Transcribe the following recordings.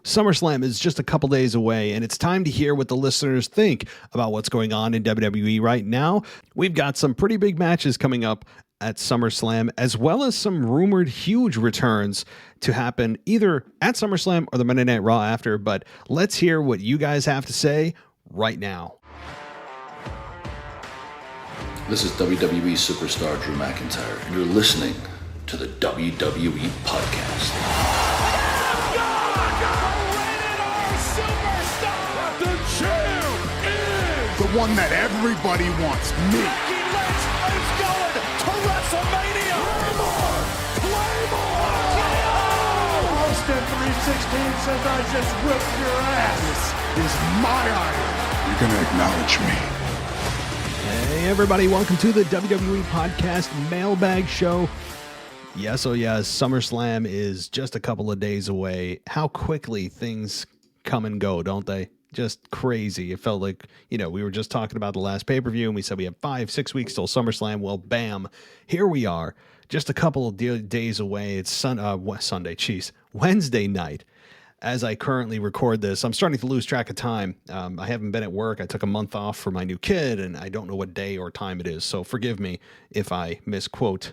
SummerSlam is just a couple days away, and it's time to hear what the listeners think about what's going on in WWE right now. We've got some pretty big matches coming up at SummerSlam, as well as some rumored huge returns to happen either at SummerSlam or the Monday Night Raw after, but let's hear what you guys have to say right now. This is WWE superstar Drew McIntyre, and you're listening to the WWE Podcast. The one that everybody wants, me. Becky Lynch is going to WrestleMania. Claymore! Austin 316 says I just whipped your ass. This is my idol. You're going to acknowledge me. Hey everybody, welcome to the WWE Podcast Mailbag Show. Yes, oh yes, SummerSlam is just a couple of days away. How quickly things come and go, don't they? Just crazy. It felt like, we were just talking about the last pay-per-view and we said we have 5-6 weeks till SummerSlam. Well, bam, here we are. Just a couple of days away. It's Wednesday night. As I currently record this, I'm starting to lose track of time. I haven't been at work. I took a month off for my new kid, and I don't know what day or time it is. So forgive me if I misquote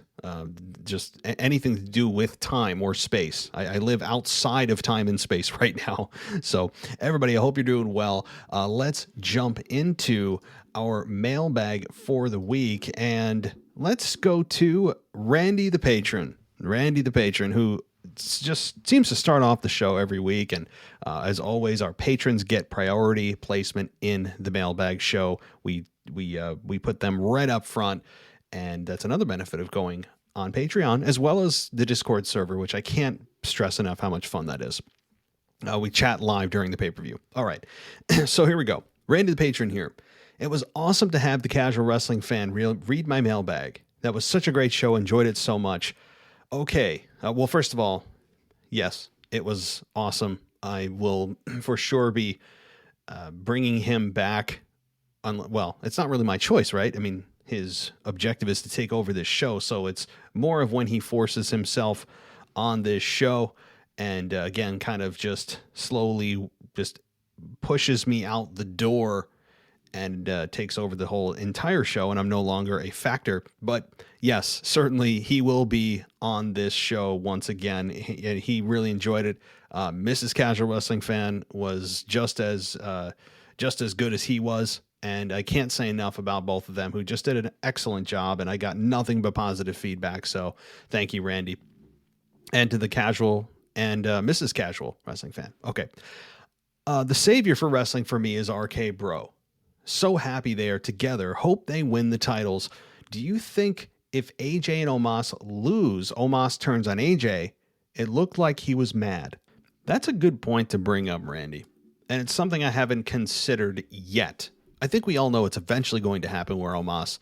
just anything to do with time or space. I live outside of time and space right now. So everybody, I hope you're doing well. Let's jump into our mailbag for the week, and let's go to Randy the Patron. Randy the Patron, who just seems to start off the show every week. And as always, our patrons get priority placement in the mailbag show. We put them right up front. And that's another benefit of going on Patreon, as well as the Discord server, which I can't stress enough how much fun that is. We chat live during the pay-per-view. All right. So here we go. Randy the Patron here. It was awesome to have the casual wrestling fan read my mailbag. That was such a great show. Enjoyed it so much. Okay. Well, first of all, yes, it was awesome. I will for sure be bringing him back. Well, it's not really my choice, right? I mean, his objective is to take over this show. So it's more of when he forces himself on this show and again, kind of just slowly just pushes me out the door and takes over the whole entire show, and I'm no longer a factor. But yes, certainly he will be on this show once again. He really enjoyed it. Mrs. Casual Wrestling Fan was just as good as he was, and I can't say enough about both of them, who just did an excellent job, and I got nothing but positive feedback. So thank you, Randy, and to the Casual and Mrs. Casual Wrestling Fan. Okay, the savior for wrestling for me is RK Bro. So happy they are together. Hope they win the titles. Do you think if AJ and Omos lose, Omos turns on AJ? It looked like he was mad. That's a good point to bring up, Randy. And it's something I haven't considered yet. I think we all know it's eventually going to happen where Omos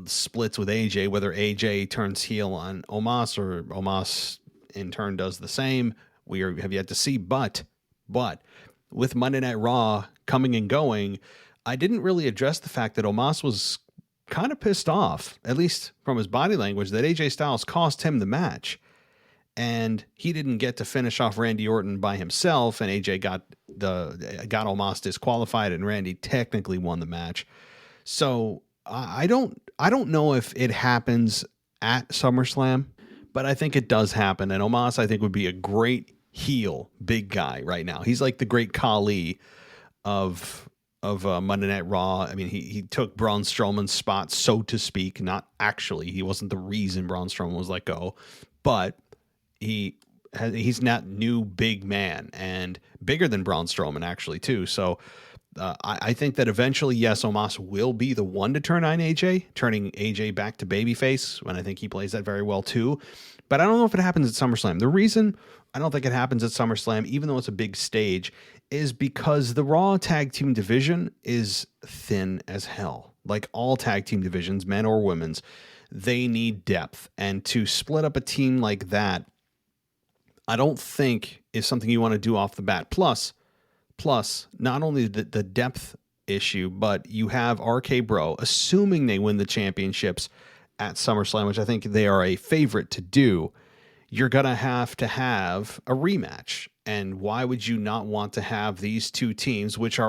splits with AJ, whether AJ turns heel on Omos or Omos in turn does the same. We have yet to see. But with Monday Night Raw coming and going, I didn't really address the fact that Omos was kind of pissed off, at least from his body language, that AJ Styles cost him the match. And he didn't get to finish off Randy Orton by himself, and AJ got Omos disqualified, and Randy technically won the match. So I don't know if it happens at SummerSlam, but I think it does happen. And Omos, I think, would be a great heel big guy right now. He's like the great Khali of Monday Night Raw. I mean, he took Braun Strowman's spot, so to speak. Not actually. He wasn't the reason Braun Strowman was let go. But he's not new big man, and bigger than Braun Strowman, actually, too. So I think that eventually, yes, Omos will be the one to turn on AJ, turning AJ back to babyface, when I think he plays that very well, too. But I don't know if it happens at SummerSlam. The reason I don't think it happens at SummerSlam, even though it's a big stage, is because the Raw tag team division is thin as hell. Like all tag team divisions, men or women's, they need depth. And to split up a team like that, I don't think is something you want to do off the bat. Plus, not only the depth issue, but you have RK Bro, assuming they win the championships at SummerSlam, which I think they are a favorite to do. you're going to have a rematch. And why would you not want to have these two teams, which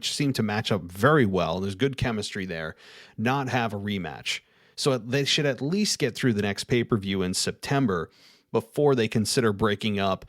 seem to match up very well, there's good chemistry there, not have a rematch? So they should at least get through the next pay-per-view in September before they consider breaking up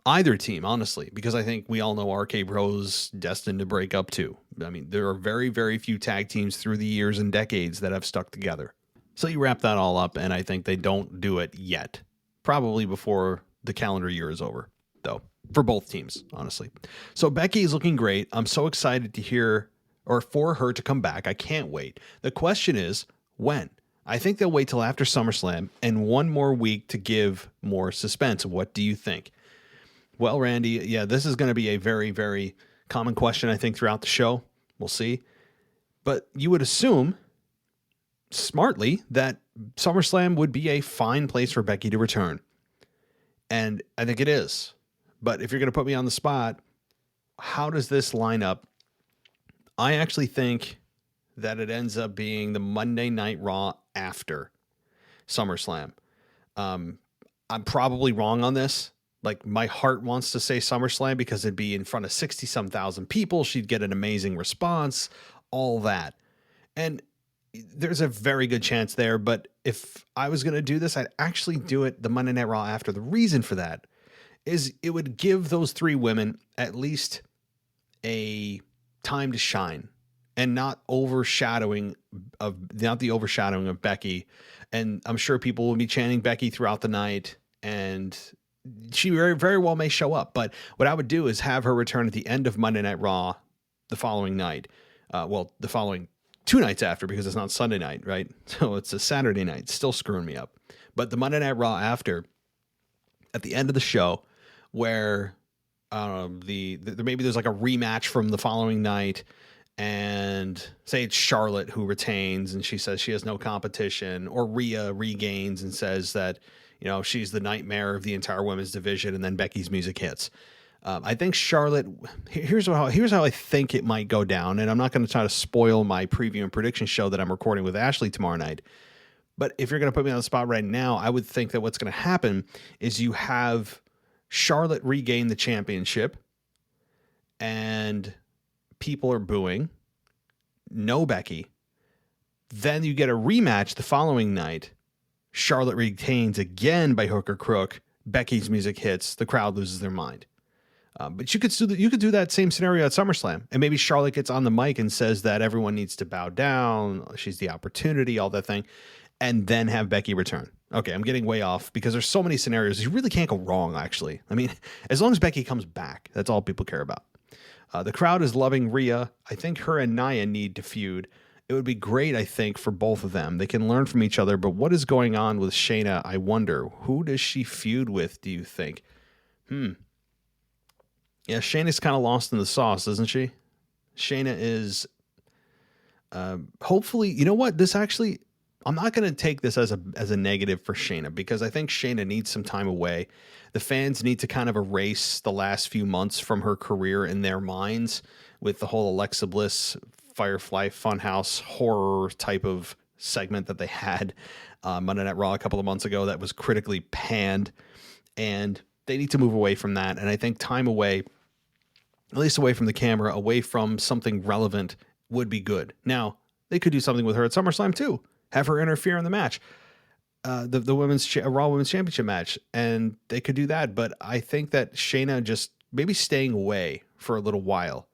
either team, honestly, because I think we all know RK Bro's destined to break up too. I mean, there are very, very few tag teams through the years and decades that have stuck together. So you wrap that all up, and I think they don't do it yet. Probably before the calendar year is over, though, for both teams, honestly. So Becky is looking great. I'm so excited to hear, or for her to come back. I can't wait. The question is, when? I think they'll wait till after SummerSlam and one more week to give more suspense. What do you think? Well, Randy, yeah, this is going to be a very, very common question, I think, throughout the show. We'll see. But you would assume, smartly, that SummerSlam would be a fine place for Becky to return. And I think it is. But if you're going to put me on the spot, how does this line up? I actually think that it ends up being the Monday Night Raw after SummerSlam. I'm probably wrong on this. Like, my heart wants to say SummerSlam because it'd be in front of 60-some thousand people. She'd get an amazing response, all that. And there's a very good chance there. But if I was going to do this, I'd actually do it the Monday Night Raw after. The reason for that is it would give those three women at least a time to shine and not the overshadowing of Becky. And I'm sure people will be chanting Becky throughout the night, and she very, very well may show up. But what I would do is have her return at the end of Monday Night Raw the following night. The following 2 nights after, because it's not Sunday night, right? So it's a Saturday night, still screwing me up. But the Monday Night Raw after, at the end of the show, where maybe there's like a rematch from the following night, and say it's Charlotte who retains and she says she has no competition, or Rhea regains and says that, you know, she's the nightmare of the entire women's division, and then Becky's music hits. I think Charlotte, here's how I think it might go down, and I'm not going to try to spoil my preview and prediction show that I'm recording with Ashley tomorrow night. But if you're going to put me on the spot right now, I would think that what's going to happen is you have Charlotte regain the championship, and people are booing. No Becky. Then you get a rematch the following night. Charlotte retains again by hook or crook. Becky's music hits. The crowd loses their mind. But you could do that same scenario at SummerSlam, and maybe Charlotte gets on the mic and says that everyone needs to bow down. She's the opportunity, all that thing, and then have Becky return. Okay, I'm getting way off because there's so many scenarios. You really can't go wrong, actually. I mean, as long as Becky comes back, that's all people care about. The crowd is loving Rhea. I think her and Nia need to feud. It would be great, I think, for both of them. They can learn from each other, but what is going on with Shayna, I wonder. Who does she feud with, do you think? Yeah, Shayna's kind of lost in the sauce, isn't she? Shayna is, hopefully, you know what? I'm not going to take this as a negative for Shayna, because I think Shayna needs some time away. The fans need to kind of erase the last few months from her career in their minds with the whole Alexa Bliss Firefly Funhouse horror type of segment that they had Monday Night Raw a couple of months ago that was critically panned, and they need to move away from that. And I think time away, at least away from the camera, away from something relevant, would be good. Now, they could do something with her at SummerSlam too. Have her interfere in the match, the Raw Women's Championship match, and they could do that. But I think that Shayna just maybe staying away for a little while,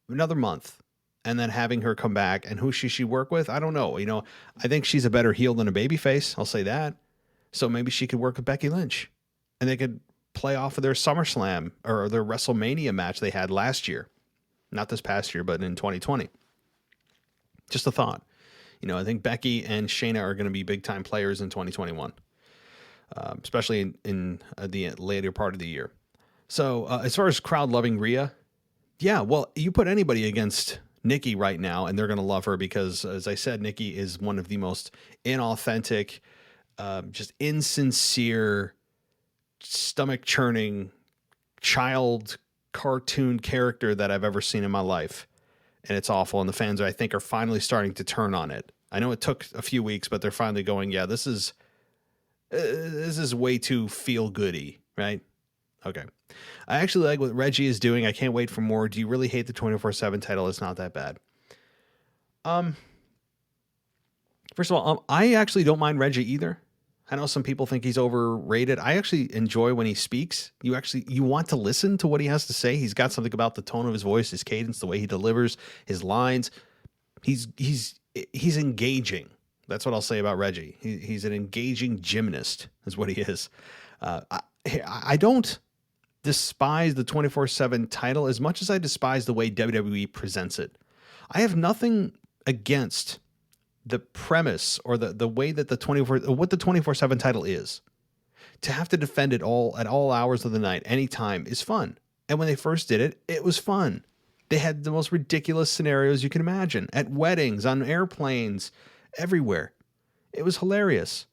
another month, and then having her come back. And who should she work with? I don't know. You know, I think she's a better heel than a babyface. I'll say that. So maybe she could work with Becky Lynch, and they could play off of their SummerSlam or their WrestleMania match they had last year, not this past year, but in 2020. Just a thought. You know, I think Becky and Shayna are going to be big time players in 2021, especially in the later part of the year. So as far as crowd loving Rhea, yeah, well, you put anybody against Nikki right now, and they're going to love her because, as I said, Nikki is one of the most inauthentic, just insincere, stomach churning child cartoon character that I've ever seen in my life. And it's awful. And the fans, I think, are finally starting to turn on it. I know it took a few weeks, but they're finally going, yeah, this is This is way too feel goody, right? Okay. I actually like what Reggie is doing. I can't wait for more. Do you really hate the 24/7 title? It's not that bad. First of all, I actually don't mind Reggie either. I know some people think he's overrated. I actually enjoy when he speaks. You want to listen to what he has to say. He's got something about the tone of his voice, his cadence, the way he delivers his lines. He's engaging. That's what I'll say about Reggie. He's an engaging gymnast, is what he is. I don't despise the 24/7 title as much as I despise the way WWE presents it. I have nothing against the premise or the way that the 24/7 title is. To have to defend it all at all hours of the night, anytime, is fun. And when they first did it, it was fun. They had the most ridiculous scenarios you can imagine at weddings, on airplanes, everywhere. It was hilarious.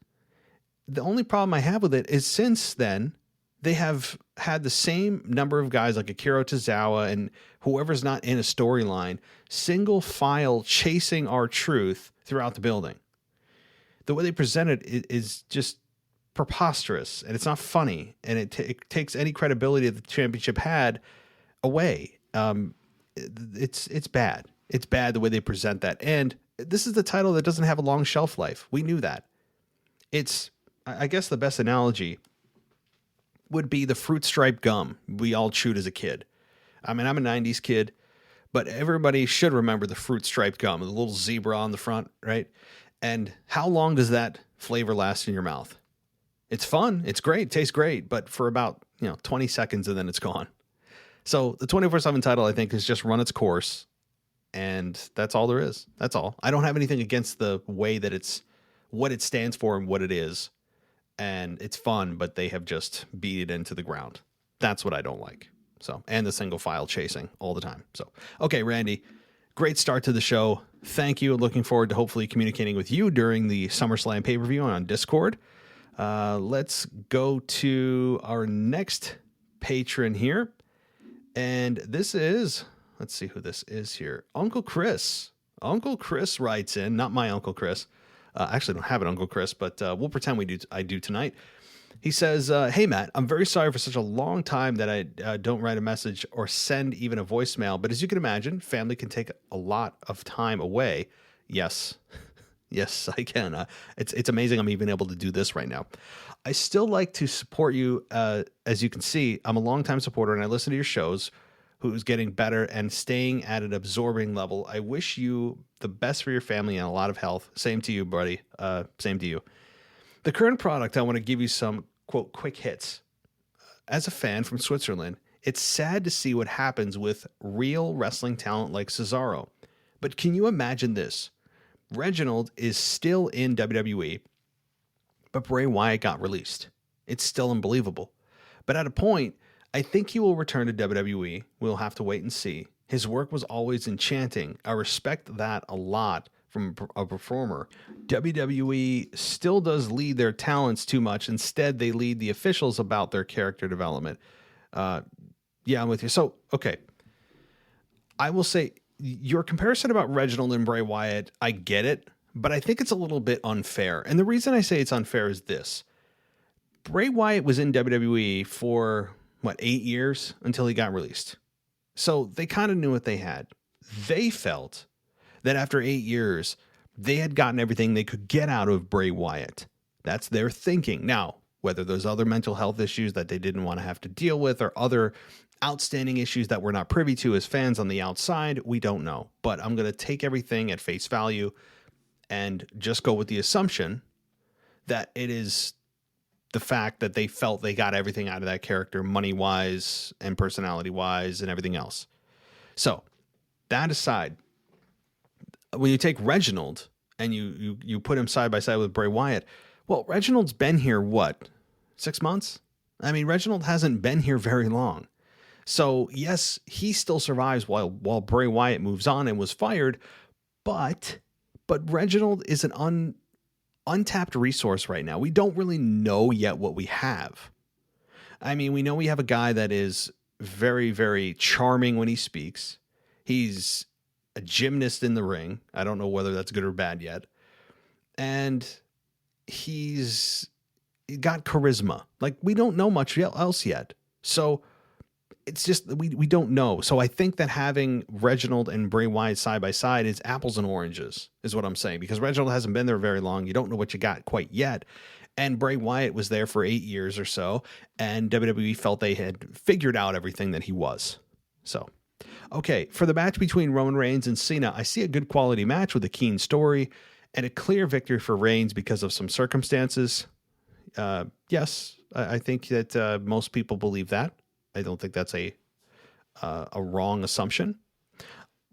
The only problem I have with it is since then, they have had the same number of guys like Akira Tozawa and whoever's not in a storyline, single file chasing our truth throughout the building. The way they present it is just preposterous, and it's not funny, and it takes any credibility that the championship had away. It's bad. It's bad the way they present that. And this is the title that doesn't have a long shelf life. We knew that. I guess the best analogy would be the fruit stripe gum we all chewed as a kid. I mean, I'm a 90s kid, but everybody should remember the fruit striped gum, the little zebra on the front, right? And how long does that flavor last in your mouth? It's fun. It's great. It tastes great, but for about, 20 seconds and then it's gone. So the 24/7 title, I think, has just run its course, and that's all there is. That's all. I don't have anything against the way that what it stands for and what it is. And it's fun, but they have just beat it into the ground. That's what I don't like. So, and the single file chasing all the time. So, okay, Randy, great start to the show. Thank you. Looking forward to hopefully communicating with you during the SummerSlam pay-per-view on Discord. Let's go to our next patron here. And this is, let's see who this is here. Uncle Chris. Uncle Chris writes in, not my Uncle Chris. I actually don't have an Uncle Chris, but we'll pretend I do tonight. He says, hey, Matt, I'm very sorry for such a long time that I don't write a message or send even a voicemail. But as you can imagine, family can take a lot of time away. Yes. Yes, I can. It's amazing I'm even able to do this right now. I still like to support you. As you can see, I'm a longtime supporter and I listen to your shows, who's getting better and staying at an absorbing level. I wish you the best for your family and a lot of health. Same to you, buddy. Same to you. The current product, I want to give you some, quote, quick hits. As a fan from Switzerland, it's sad to see what happens with real wrestling talent like Cesaro. But can you imagine this? Reginald is still in WWE, but Bray Wyatt got released. It's still unbelievable. But at a point, I think he will return to WWE. We'll have to wait and see. His work was always enchanting. I respect that a lot from a performer. WWE still does lead their talents too much. Instead, they lead the officials about their character development. Yeah, I'm with you. So, okay. I will say your comparison about Reginald and Bray Wyatt, I get it, but I think it's a little bit unfair. And the reason I say it's unfair is this. Bray Wyatt was in WWE for 8 years until he got released. So they kind of knew what they had. They felt that after 8 years, they had gotten everything they could get out of Bray Wyatt. That's their thinking. Now, whether there's other mental health issues that they didn't want to have to deal with or other outstanding issues that we're not privy to as fans on the outside, we don't know. But I'm going to take everything at face value and just go with the assumption that it is the fact that they felt they got everything out of that character money-wise and personality-wise and everything else. So, that aside, when you take Reginald and you put him side by side with Bray Wyatt, well, Reginald's been here, 6 months? I mean, Reginald hasn't been here very long. So, yes, he still survives while Bray Wyatt moves on and was fired, but Reginald is an untapped resource right now. We don't really know yet what we have. I mean, we know we have a guy that is very, very charming when he speaks. He's a gymnast in the ring. I don't know whether that's good or bad yet. And he's got charisma. Like, we don't know much else yet. So it's just, we don't know. So I think that having Reginald and Bray Wyatt side by side is apples and oranges, is what I'm saying, because Reginald hasn't been there very long. You don't know what you got quite yet. And Bray Wyatt was there for 8 years or so, and WWE felt they had figured out everything that he was. So, okay, for the match between Roman Reigns and Cena, I see a good quality match with a keen story and a clear victory for Reigns because of some circumstances. Yes, I think that most people believe that. I don't think that's a wrong assumption.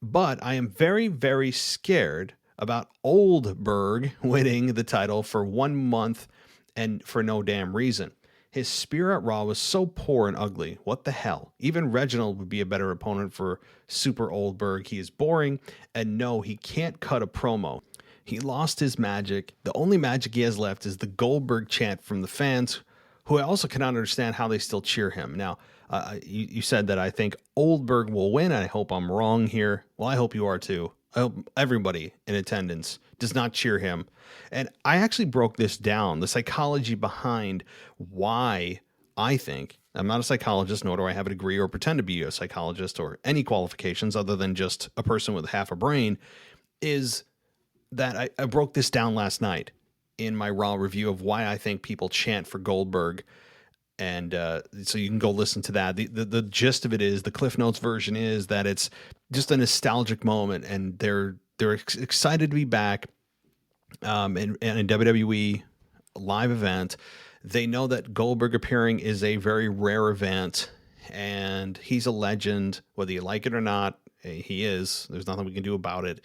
But I am very, very scared about Oldberg winning the title for 1 month and for no damn reason. His spear at Raw was so poor and ugly. What the hell? Even Reginald would be a better opponent for Super Oldberg. He is boring, and no, he can't cut a promo. He lost his magic. The only magic he has left is the Goldberg chant from the fans, who I also cannot understand how they still cheer him. Now, you said that I think Oldberg will win. I hope I'm wrong here. Well, I hope you are too. I hope everybody in attendance does not cheer him. And I actually broke this down, the psychology behind why I think, I'm not a psychologist, nor do I have a degree or pretend to be a psychologist or any qualifications other than just a person with half a brain, is that I broke this down last night in my Raw review of why I think people chant for Goldberg. And so you can go listen to that. The gist of it is, the Cliff Notes version is that it's just a nostalgic moment, and they're excited to be back in a WWE live event. They know that Goldberg appearing is a very rare event, and he's a legend, whether you like it or not. He is. There's nothing we can do about it.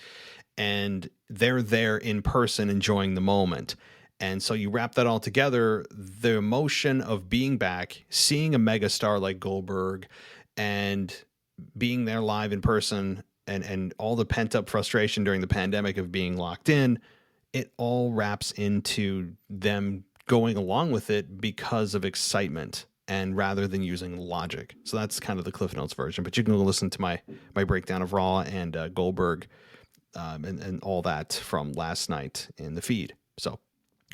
And they're there in person enjoying the moment. And so you wrap that all together, the emotion of being back, seeing a megastar like Goldberg, and being there live in person, and all the pent-up frustration during the pandemic of being locked in, it all wraps into them going along with it because of excitement, and rather than using logic. So that's kind of the Cliff Notes version. But you can go listen to my breakdown of Raw and Goldberg and all that from last night in the feed. So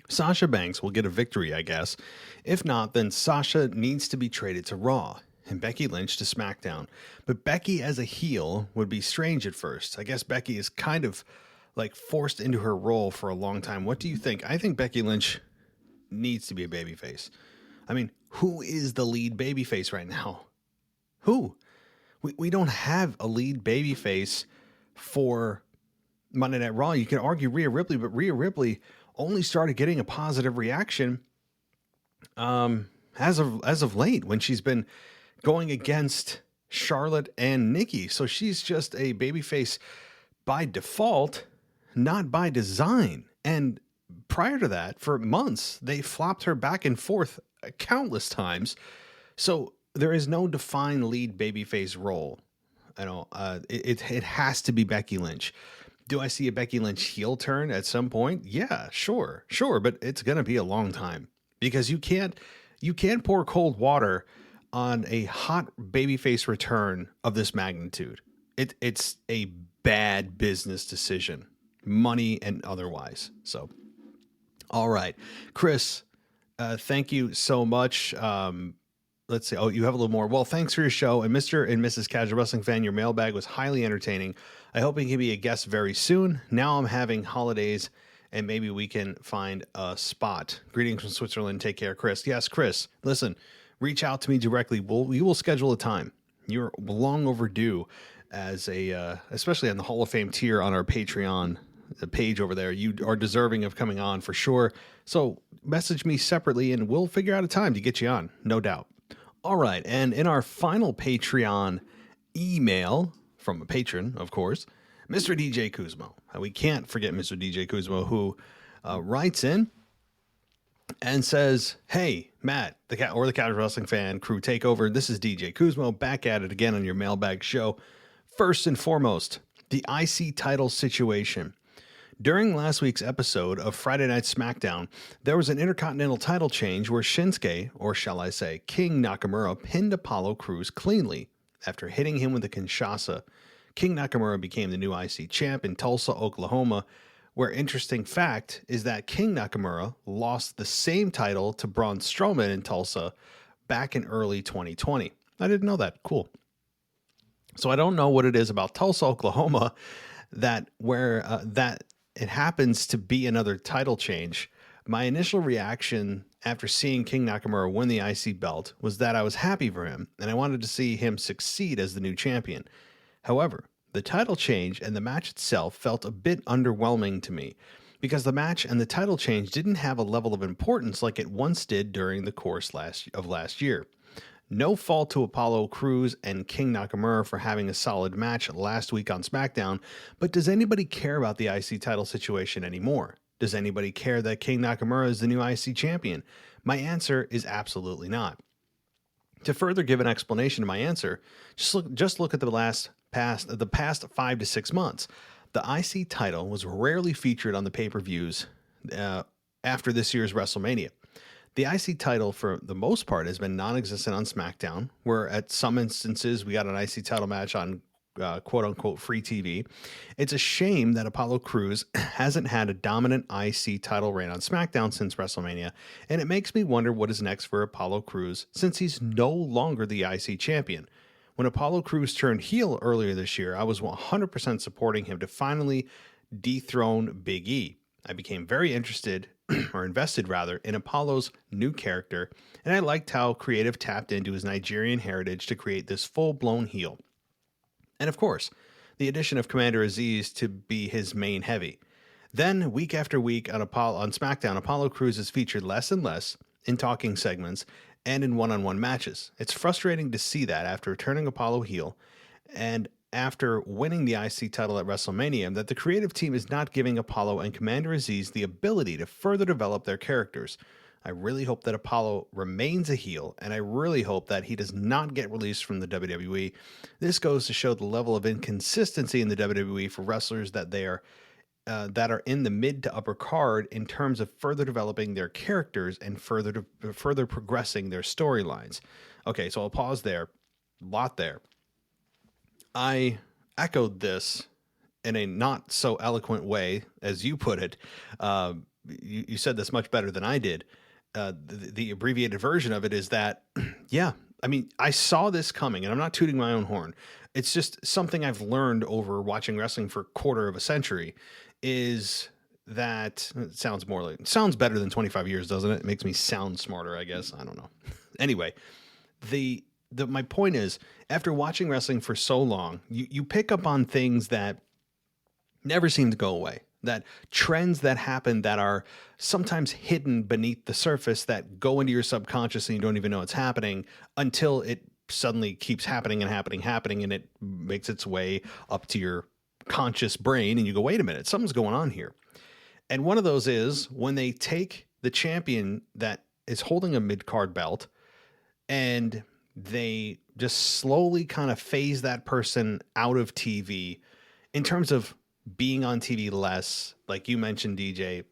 Sasha Banks will get a victory, I guess. If not, then Sasha needs to be traded to Raw and Becky Lynch to SmackDown. But Becky as a heel would be strange at first. I guess Becky is kind of like forced into her role for a long time. What do you think? I think Becky Lynch needs to be a babyface. I mean, who is the lead babyface right now? Who? We don't have a lead babyface for Monday Night Raw. You can argue Rhea Ripley, but Rhea Ripley only started getting a positive reaction as of late, when she's been going against Charlotte and Nikki. So she's just a babyface by default, not by design. And prior to that, for months, they flopped her back and forth countless times. So there is no defined lead babyface role. I know it has to be Becky Lynch. Do I see a Becky Lynch heel turn at some point? Yeah, sure. But it's going to be a long time, because you can't pour cold water on a hot babyface return of this magnitude. It's a bad business decision, money and otherwise. So, all right, Chris, thank you so much. Let's see. Oh, you have a little more. Well, thanks for your show. And Mr. and Mrs. Casual Wrestling Fan, your mailbag was highly entertaining. I hope you can be a guest very soon. Now I'm having holidays, and maybe we can find a spot. Greetings from Switzerland. Take care, Chris. Yes, Chris, listen, reach out to me directly. We will schedule a time. You're long overdue as especially on the Hall of Fame tier on our Patreon, the page over there. You are deserving of coming on for sure. So message me separately, and we'll figure out a time to get you on, no doubt. All right, and in our final Patreon email from a patron, of course, Mr. DJ Kuzmo. We can't forget Mr. DJ Kuzmo, who writes in and says, "Hey, Matt, the Casual Wrestling Fan crew takeover. This is DJ Kuzmo back at it again on your mailbag show. First and foremost, the IC title situation. During last week's episode of Friday Night SmackDown, there was an Intercontinental title change where Shinsuke, or shall I say King Nakamura, pinned Apollo Crews cleanly. After hitting him with a Kinshasa, King Nakamura became the new IC champ in Tulsa, Oklahoma, Where interesting fact is that King Nakamura lost the same title to Braun Strowman in Tulsa back in early 2020. I didn't know that. Cool. So I don't know what it is about Tulsa, Oklahoma, that it happens to be another title change. My initial reaction after seeing King Nakamura win the IC belt was that I was happy for him and I wanted to see him succeed as the new champion. However, the title change and the match itself felt a bit underwhelming to me because the match and the title change didn't have a level of importance like it once did during the course of last year. No fault to Apollo Crews and King Nakamura for having a solid match last week on SmackDown, but does anybody care about the IC title situation anymore? Does anybody care that King Nakamura is the new IC champion? My answer is absolutely not. To further give an explanation to my answer, just look at the past 5 to 6 months. The IC title was rarely featured on the pay-per-views after this year's WrestleMania. The IC title, for the most part, has been non-existent on SmackDown, where at some instances we got an IC title match on quote-unquote free TV. It's a shame that Apollo Crews hasn't had a dominant IC title reign on SmackDown since WrestleMania, and it makes me wonder what is next for Apollo Crews since he's no longer the IC champion. When Apollo Crews turned heel earlier this year, I was 100% supporting him to finally dethrone Big E. I became very invested in Apollo's new character, and I liked how creative tapped into his Nigerian heritage to create this full-blown heel. And of course, the addition of Commander Aziz to be his main heavy. Then, week after week on SmackDown, Apollo Crews is featured less and less in talking segments and in one-on-one matches. It's frustrating to see that after turning Apollo heel and after winning the IC title at WrestleMania, that the creative team is not giving Apollo and Commander Aziz the ability to further develop their characters. I really hope that Apollo remains a heel, and I really hope that he does not get released from the WWE. This goes to show the level of inconsistency in the WWE for wrestlers that are in the mid to upper card in terms of further developing their characters and further progressing their storylines. Okay, so I'll pause there. A lot there. I echoed this in a not so eloquent way, as you put it. You said this much better than I did. The abbreviated version of it is that, yeah, I mean, I saw this coming, and I'm not tooting my own horn. It's just something I've learned over watching wrestling for a quarter of a century, is that it sounds better than 25 years, doesn't it? It makes me sound smarter, I guess. I don't know. Anyway, my point is, after watching wrestling for so long, you pick up on things that never seem to go away. That trends that happen that are sometimes hidden beneath the surface that go into your subconscious and you don't even know it's happening until it suddenly keeps happening and it makes its way up to your conscious brain and you go, wait a minute, something's going on here. And one of those is when they take the champion that is holding a mid-card belt and they just slowly kind of phase that person out of TV in terms of being on TV less. Like you mentioned, DJ,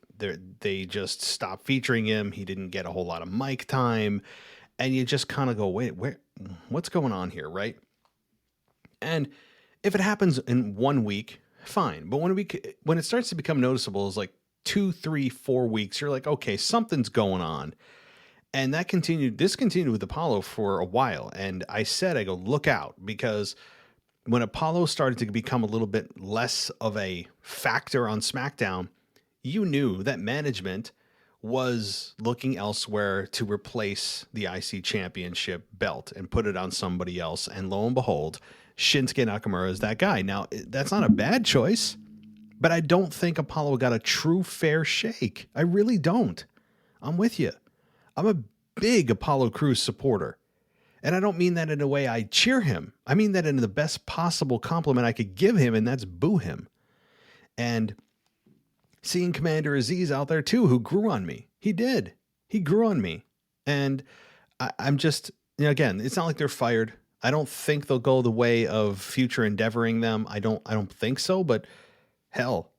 they just stopped featuring him. He didn't get a whole lot of mic time. And you just kind of go, wait, what's going on here, right? And if it happens in 1 week, fine. But when it starts to become noticeable, is like 2, 3, 4 weeks, you're like, okay, something's going on. And this continued with Apollo for a while. And I go, look out, because when Apollo started to become a little bit less of a factor on SmackDown, you knew that management was looking elsewhere to replace the IC championship belt and put it on somebody else. And lo and behold, Shinsuke Nakamura is that guy. Now, that's not a bad choice, but I don't think Apollo got a true fair shake. I really don't. I'm with you. I'm a big Apollo Crews supporter. And I don't mean that in a way I cheer him. I mean that in the best possible compliment I could give him, and that's boo him. And seeing Commander Aziz out there too, who grew on me. He did. He grew on me. And I'm just, again, it's not like they're fired. I don't think they'll go the way of future endeavoring them. I don't think so, but hell,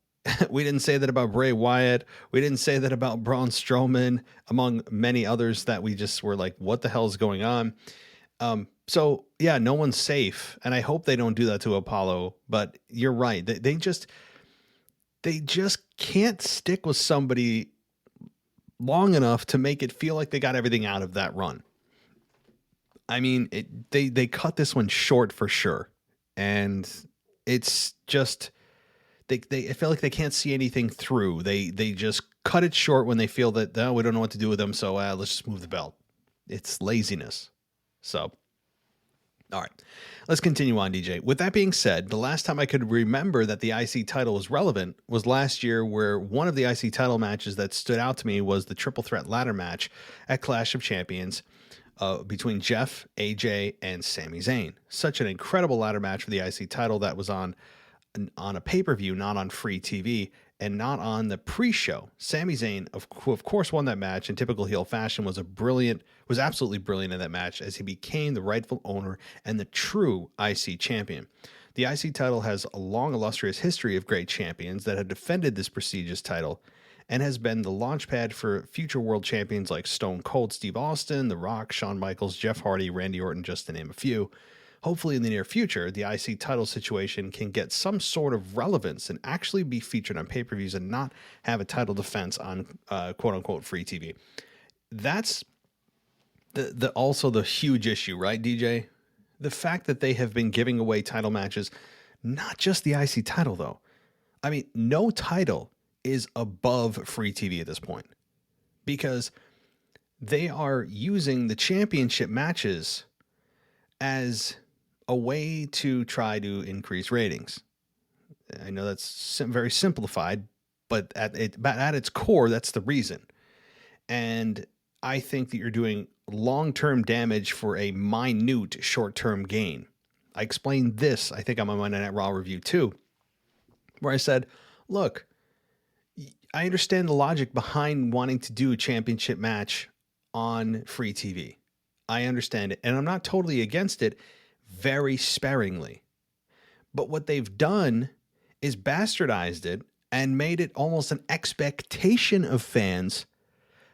we didn't say that about Bray Wyatt. We didn't say that about Braun Strowman, among many others that we just were like, what the hell is going on? So yeah, no one's safe. And I hope they don't do that to Apollo, but you're right. They they just can't stick with somebody long enough to make it feel like they got everything out of that run. I mean, they cut this one short for sure. And it's just, I feel like they can't see anything through. They just cut it short when they feel that, we don't know what to do with them, so let's just move the belt. It's laziness. So, all right, let's continue on, DJ. With that being said, the last time I could remember that the IC title was relevant was last year, where one of the IC title matches that stood out to me was the triple threat ladder match at Clash of Champions between Jeff, AJ, and Sami Zayn. Such an incredible ladder match for the IC title that was on a pay-per-view, not on free TV, and not on the pre-show. Sami Zayn, who of course won that match in typical heel fashion, was absolutely brilliant in that match as he became the rightful owner and the true IC champion. The IC title has a long, illustrious history of great champions that have defended this prestigious title and has been the launchpad for future world champions like Stone Cold Steve Austin, The Rock, Shawn Michaels, Jeff Hardy, Randy Orton, just to name a few. Hopefully in the near future, the IC title situation can get some sort of relevance and actually be featured on pay-per-views and not have a title defense on quote-unquote free TV. That's also the huge issue, right, DJ? The fact that they have been giving away title matches, not just the IC title, though. I mean, no title is above free TV at this point because they are using the championship matches as a way to try to increase ratings. I know that's very simplified, but at its core, that's the reason. And I think that you're doing long-term damage for a minute short-term gain. I explained this, I think, on my Monday Night Raw review too, where I said, look, I understand the logic behind wanting to do a championship match on free TV. I understand it, and I'm not totally against it, very sparingly. But what they've done is bastardized it and made it almost an expectation of fans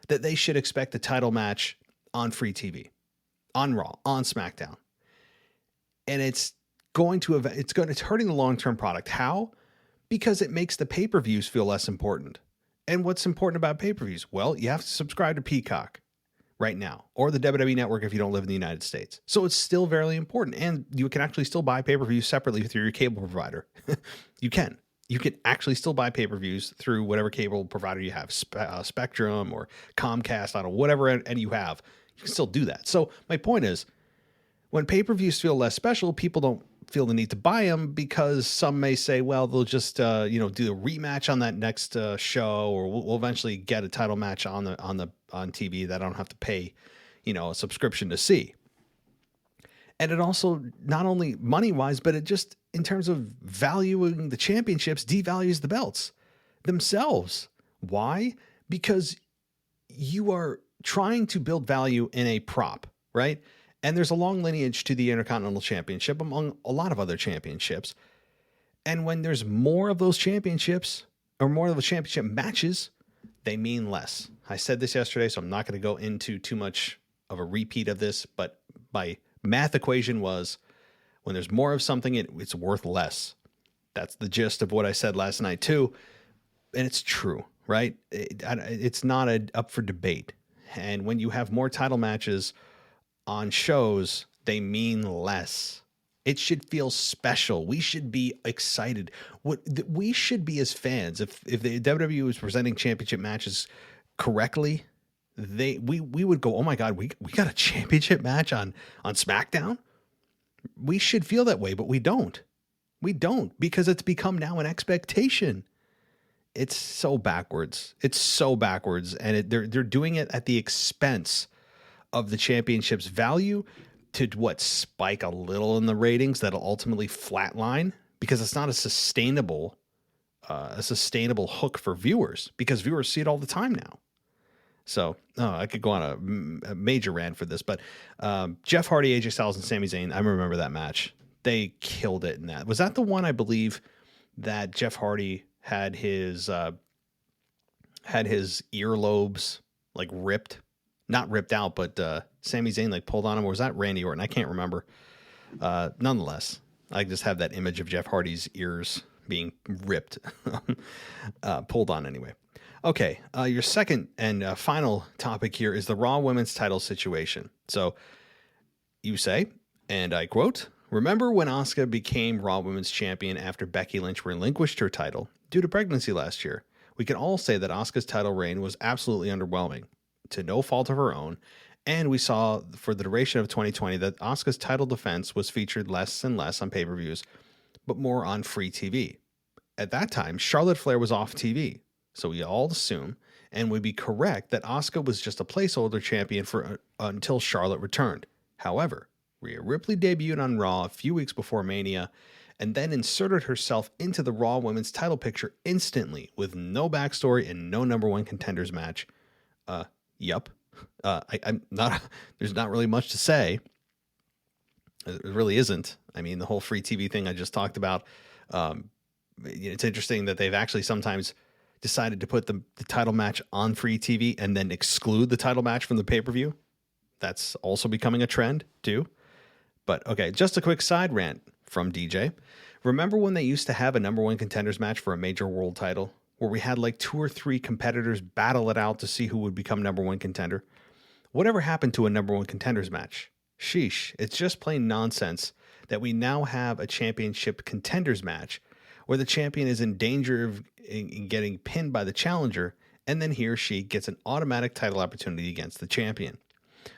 that they should expect a title match on free TV, on Raw, on SmackDown. And it's hurting the long-term product. How? Because it makes the pay-per-views feel less important. And what's important about pay-per-views? Well, you have to subscribe to Peacock right now, or the WWE Network if you don't live in the United States. So it's still very important, and you can actually still buy pay-per-views separately through your cable provider. You can actually still buy pay-per-views through whatever cable provider you have, Spectrum or Comcast, I don't know, whatever and you have. You can still do that. So my point is, when pay-per-views feel less special, people don't feel the need to buy them because some may say, well, they'll just do a rematch on that next show, or we'll eventually get a title match on TV that I don't have to pay, a subscription to see. And it also, not only money-wise, but it just, in terms of valuing the championships, devalues the belts themselves. Why? Because you are trying to build value in a prop, right? And there's a long lineage to the Intercontinental Championship among a lot of other championships. And when there's more of those championships or more of the championship matches, they mean less. I said this yesterday, so I'm not going to go into too much of a repeat of this, but my math equation was when there's more of something, it's worth less. That's the gist of what I said last night too. And it's true, right? It's not up for debate. And when you have more title matches on shows, they mean less. It should feel special. We should be excited. We should be as fans. If the WWE was presenting championship matches correctly, we would go, oh my God, we got a championship match on SmackDown. We should feel that way, but we don't. We don't, because it's become now an expectation. It's so backwards. And they're doing it at the expense of the championship's value to spike a little in the ratings that'll ultimately flatline, because it's not a sustainable hook for viewers, because viewers see it all the time now. So I could go on a major rant for this, but Jeff Hardy, AJ Styles, and Sami Zayn, I remember that match. They killed it in that. Was that the one, I believe, that Jeff Hardy had his earlobes like ripped? Not ripped out, but Sami Zayn like pulled on him, or was that Randy Orton? I can't remember. Nonetheless, I just have that image of Jeff Hardy's ears being ripped, pulled on anyway. Okay, your second and final topic here is the Raw Women's title situation. So you say, and I quote, "Remember when Asuka became Raw Women's Champion after Becky Lynch relinquished her title due to pregnancy last year? We can all say that Asuka's title reign was absolutely underwhelming, to no fault of her own, and we saw for the duration of 2020 that Asuka's title defense was featured less and less on pay-per-views, but more on free TV. At that time, Charlotte Flair was off TV, so we all assume and would be correct that Asuka was just a placeholder champion for until Charlotte returned. However, Rhea Ripley debuted on Raw a few weeks before Mania and then inserted herself into the Raw Women's title picture instantly with no backstory and no number one contenders match. Yup. I'm not, there's not really much to say. It really isn't. I mean, the whole free TV thing I just talked about. It's interesting that they've actually sometimes decided to put the title match on free TV and then exclude the title match from the pay-per-view. That's also becoming a trend too. But okay, just a quick side rant from DJ. Remember when they used to have a number one contenders match for a major world title where we had like 2 or 3 competitors battle it out to see who would become number one contender? Whatever happened to a number one contenders match? Sheesh, it's just plain nonsense that we now have a championship contenders match where the champion is in danger of getting pinned by the challenger, and then he or she gets an automatic title opportunity against the champion.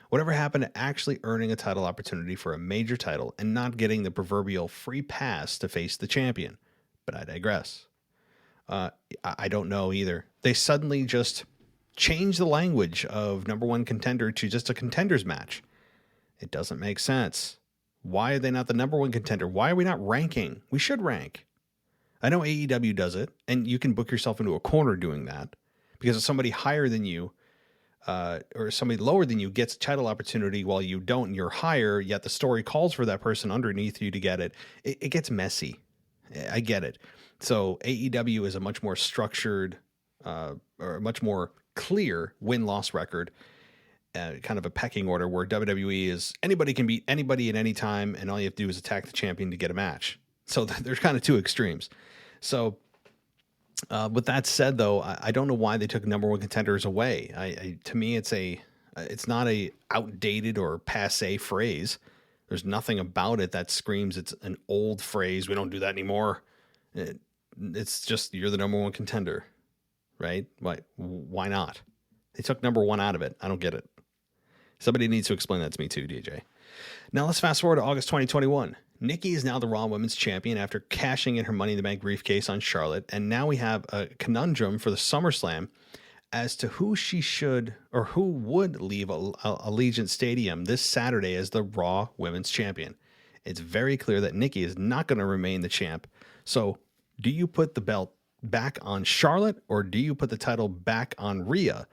Whatever happened to actually earning a title opportunity for a major title and not getting the proverbial free pass to face the champion? But I digress. I don't know either. They suddenly just changed the language of number one contender to just a contenders match. It doesn't make sense. Why are they not the number one contender? Why are we not ranking? We should rank. I know AEW does it, and you can book yourself into a corner doing that because if somebody higher than you or somebody lower than you gets a title opportunity while you don't and you're higher, yet the story calls for that person underneath you to get it. It gets messy. I get it. So AEW is a much more structured or a much more clear win-loss record, kind of a pecking order, where WWE is anybody can beat anybody at any time, and all you have to do is attack the champion to get a match. So there's kind of 2 extremes. So with that said, though, I don't know why they took number one contenders away. To me, it's not a outdated or passé phrase. There's nothing about it that screams it's an old phrase. We don't do that anymore. It's just you're the number one contender, right? Why not? They took number one out of it. I don't get it. Somebody needs to explain that to me too, DJ. Now let's fast forward to August 2021. Nikki is now the Raw Women's Champion after cashing in her Money in the Bank briefcase on Charlotte, and now we have a conundrum for the SummerSlam as to who she should or who would leave Allegiant Stadium this Saturday as the Raw Women's Champion. It's very clear that Nikki is not going to remain the champ. So do you put the belt back on Charlotte or do you put the title back on Rhea?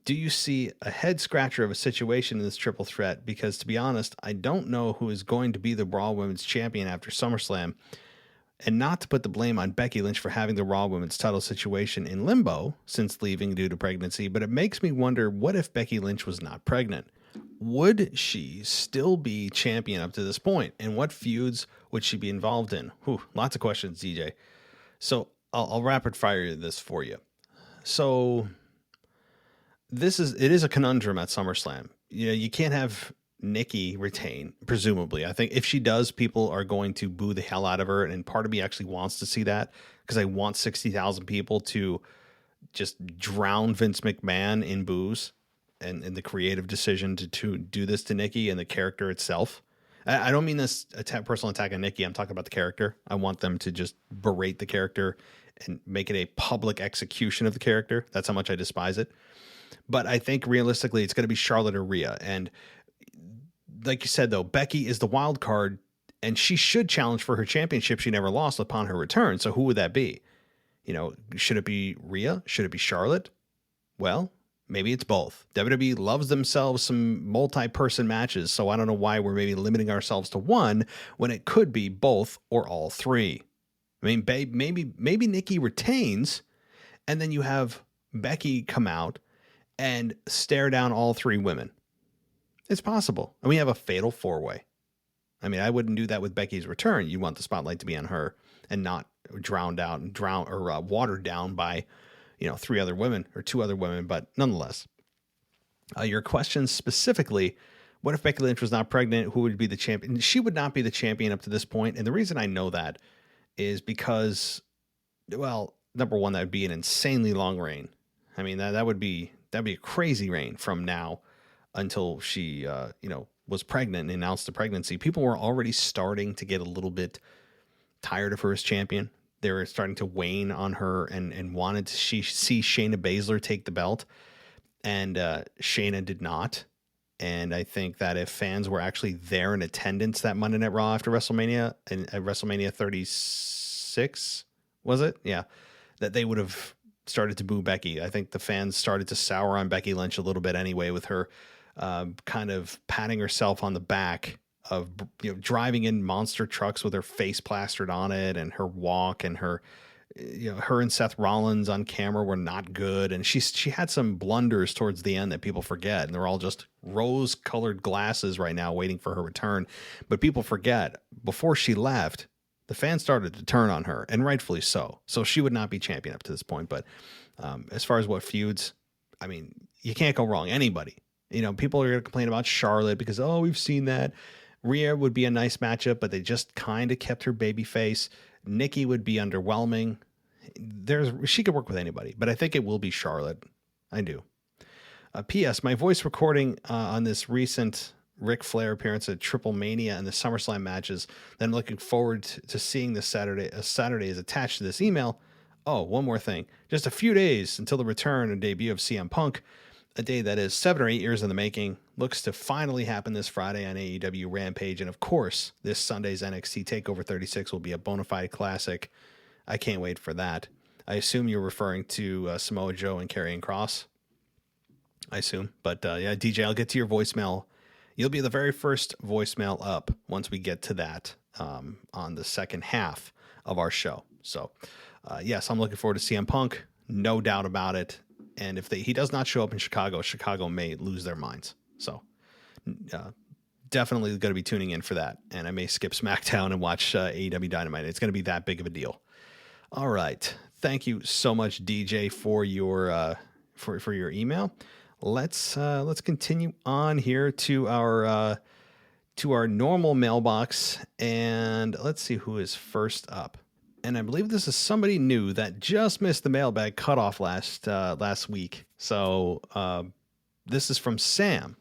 Do you see a head scratcher of a situation in this triple threat? Because to be honest, I don't know who is going to be the Raw Women's Champion after SummerSlam. And not to put the blame on Becky Lynch for having the Raw Women's title situation in limbo since leaving due to pregnancy, but it makes me wonder, what if Becky Lynch was not pregnant? Would she still be champion up to this point? And what feuds would she be involved in? Lots of questions, DJ. So I'll rapid fire this for you. So it is a conundrum at SummerSlam. You can't have Nikki retain, presumably. I think if she does, people are going to boo the hell out of her, and part of me actually wants to see that because I want 60,000 people to just drown Vince McMahon in boos and the creative decision to do this to Nikki and the character itself. I don't mean this personal attack on Nikki. I'm talking about the character. I want them to just berate the character and make it a public execution of the character. That's how much I despise it. But I think realistically, it's going to be Charlotte or Rhea. And like you said, though, Becky is the wild card, and she should challenge for her championship she never lost upon her return. So who would that be? Should it be Rhea? Should it be Charlotte? Well, maybe it's both. WWE loves themselves some multi-person matches, so I don't know why we're maybe limiting ourselves to one when it could be both or all three. I mean, maybe Nikki retains, and then you have Becky come out and stare down all 3 women. It's possible. And we have a fatal 4-way. I mean, I wouldn't do that with Becky's return. You want the spotlight to be on her and not drowned out and watered down by, two other women, but nonetheless. Your question specifically, what if Becky Lynch was not pregnant? Who would be the champion? She would not be the champion up to this point. And the reason I know that is because, well, number one, that would be an insanely long reign. I mean, that'd be a crazy reign from now until she, was pregnant and announced the pregnancy. People were already starting to get a little bit tired of her as champion. They were starting to wane on her and wanted to see Shayna Baszler take the belt. And Shayna did not. And I think that if fans were actually there in attendance that Monday Night Raw after WrestleMania, and at WrestleMania 36, was it? Yeah. That they would have started to boo Becky. I think the fans started to sour on Becky Lynch a little bit anyway, with her kind of patting herself on the back of, driving in monster trucks with her face plastered on it, and her walk and her, her and Seth Rollins on camera were not good. And she had some blunders towards the end that people forget. And they're all just rose colored glasses right now waiting for her return. But people forget, before she left, the fans started to turn on her, and rightfully so. So she would not be champion up to this point. But as far as what feuds, I mean, you can't go wrong. Anybody, people are going to complain about Charlotte because, oh, we've seen that. Rhea would be a nice matchup, but they just kind of kept her baby face. Nikki would be underwhelming. She could work with anybody, but I think it will be Charlotte. I do. P.S. My voice recording on this recent Ric Flair appearance at Triple Mania and the SummerSlam matches that I'm looking forward to seeing this Saturday. Saturday is attached to this email. Oh, one more thing. Just a few days until the return and debut of CM Punk, a day that is 7 or 8 years in the making, looks to finally happen this Friday on AEW Rampage. And of course, this Sunday's NXT TakeOver 36 will be a bona fide classic. I can't wait for that. I assume you're referring to Samoa Joe and Karrion Kross. I assume. But yeah, DJ, I'll get to your voicemail. You'll be the very first voicemail up once we get to that on the second half of our show. So, yes, I'm looking forward to CM Punk. No doubt about it. And if he does not show up in Chicago, Chicago may lose their minds. So definitely going to be tuning in for that. And I may skip SmackDown and watch AEW Dynamite. It's going to be that big of a deal. All right. Thank you so much, DJ, for your for your email. Let's continue on here to our normal mailbox, and let's see who is first up. And I believe this is somebody new that just missed the mailbag cutoff last week. So this is from Sam,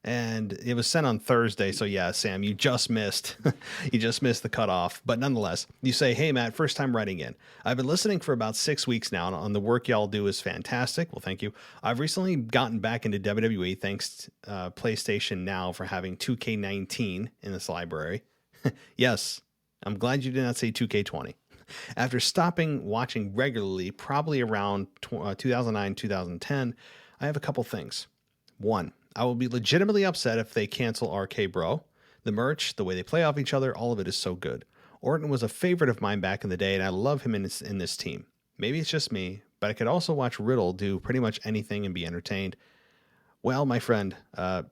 and it was sent on Thursday. So yeah, Sam, you just missed the cutoff. But nonetheless, you say, "Hey Matt, first time writing in. I've been listening for about 6 weeks now, and the work y'all do is fantastic." Well, thank you. I've recently gotten back into WWE thanks to PlayStation Now for having 2K19 in this library. Yes, I'm glad you did not say 2K20. After stopping watching regularly, probably around 2009, 2010, I have a couple things. One, I will be legitimately upset if they cancel RK Bro. The merch, the way they play off each other, all of it is so good. Orton was a favorite of mine back in the day, and I love him in this team. Maybe it's just me, but I could also watch Riddle do pretty much anything and be entertained. Well, my friend, I'm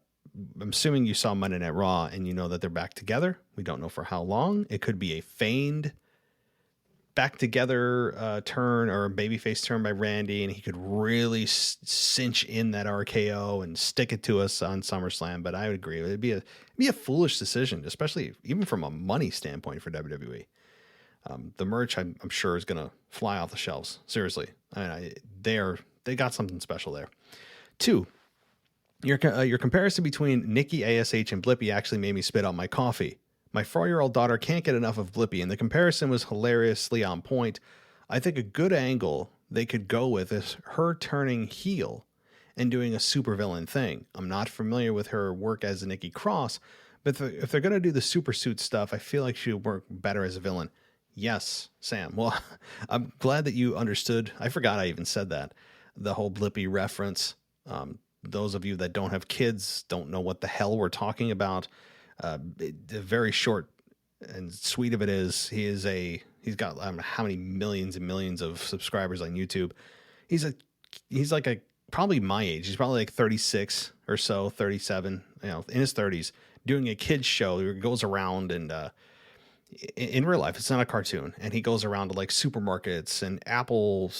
assuming you saw Monday Night Raw, and you know that they're back together. We don't know for how long. It could be a feigned back together turn or a babyface turn by Randy, and he could really cinch in that RKO and stick it to us on SummerSlam. But I would agree, it'd be a foolish decision, especially even from a money standpoint for WWE. The merch, I'm sure, is going to fly off the shelves. Seriously, they got something special there. Two, your comparison between Nikki ASH and Blippy actually made me spit out my coffee. My 4-year-old daughter can't get enough of Blippy, and the comparison was hilariously on point. I think a good angle they could go with is her turning heel and doing a supervillain thing. I'm not familiar with her work as Nikki Cross, but if they're going to do the super suit stuff, I feel like she would work better as a villain. Yes, Sam. Well, I'm glad that you understood. I forgot I even said that. The whole Blippy reference. Those of you that don't have kids don't know what the hell we're talking about. The very short and sweet of it is he's got I don't know how many millions and millions of subscribers on YouTube. He's like probably my age. He's probably like 36 or so, 37, in his 30s, doing a kids show. He goes around and in real life. It's not a cartoon. And he goes around to like supermarkets and apple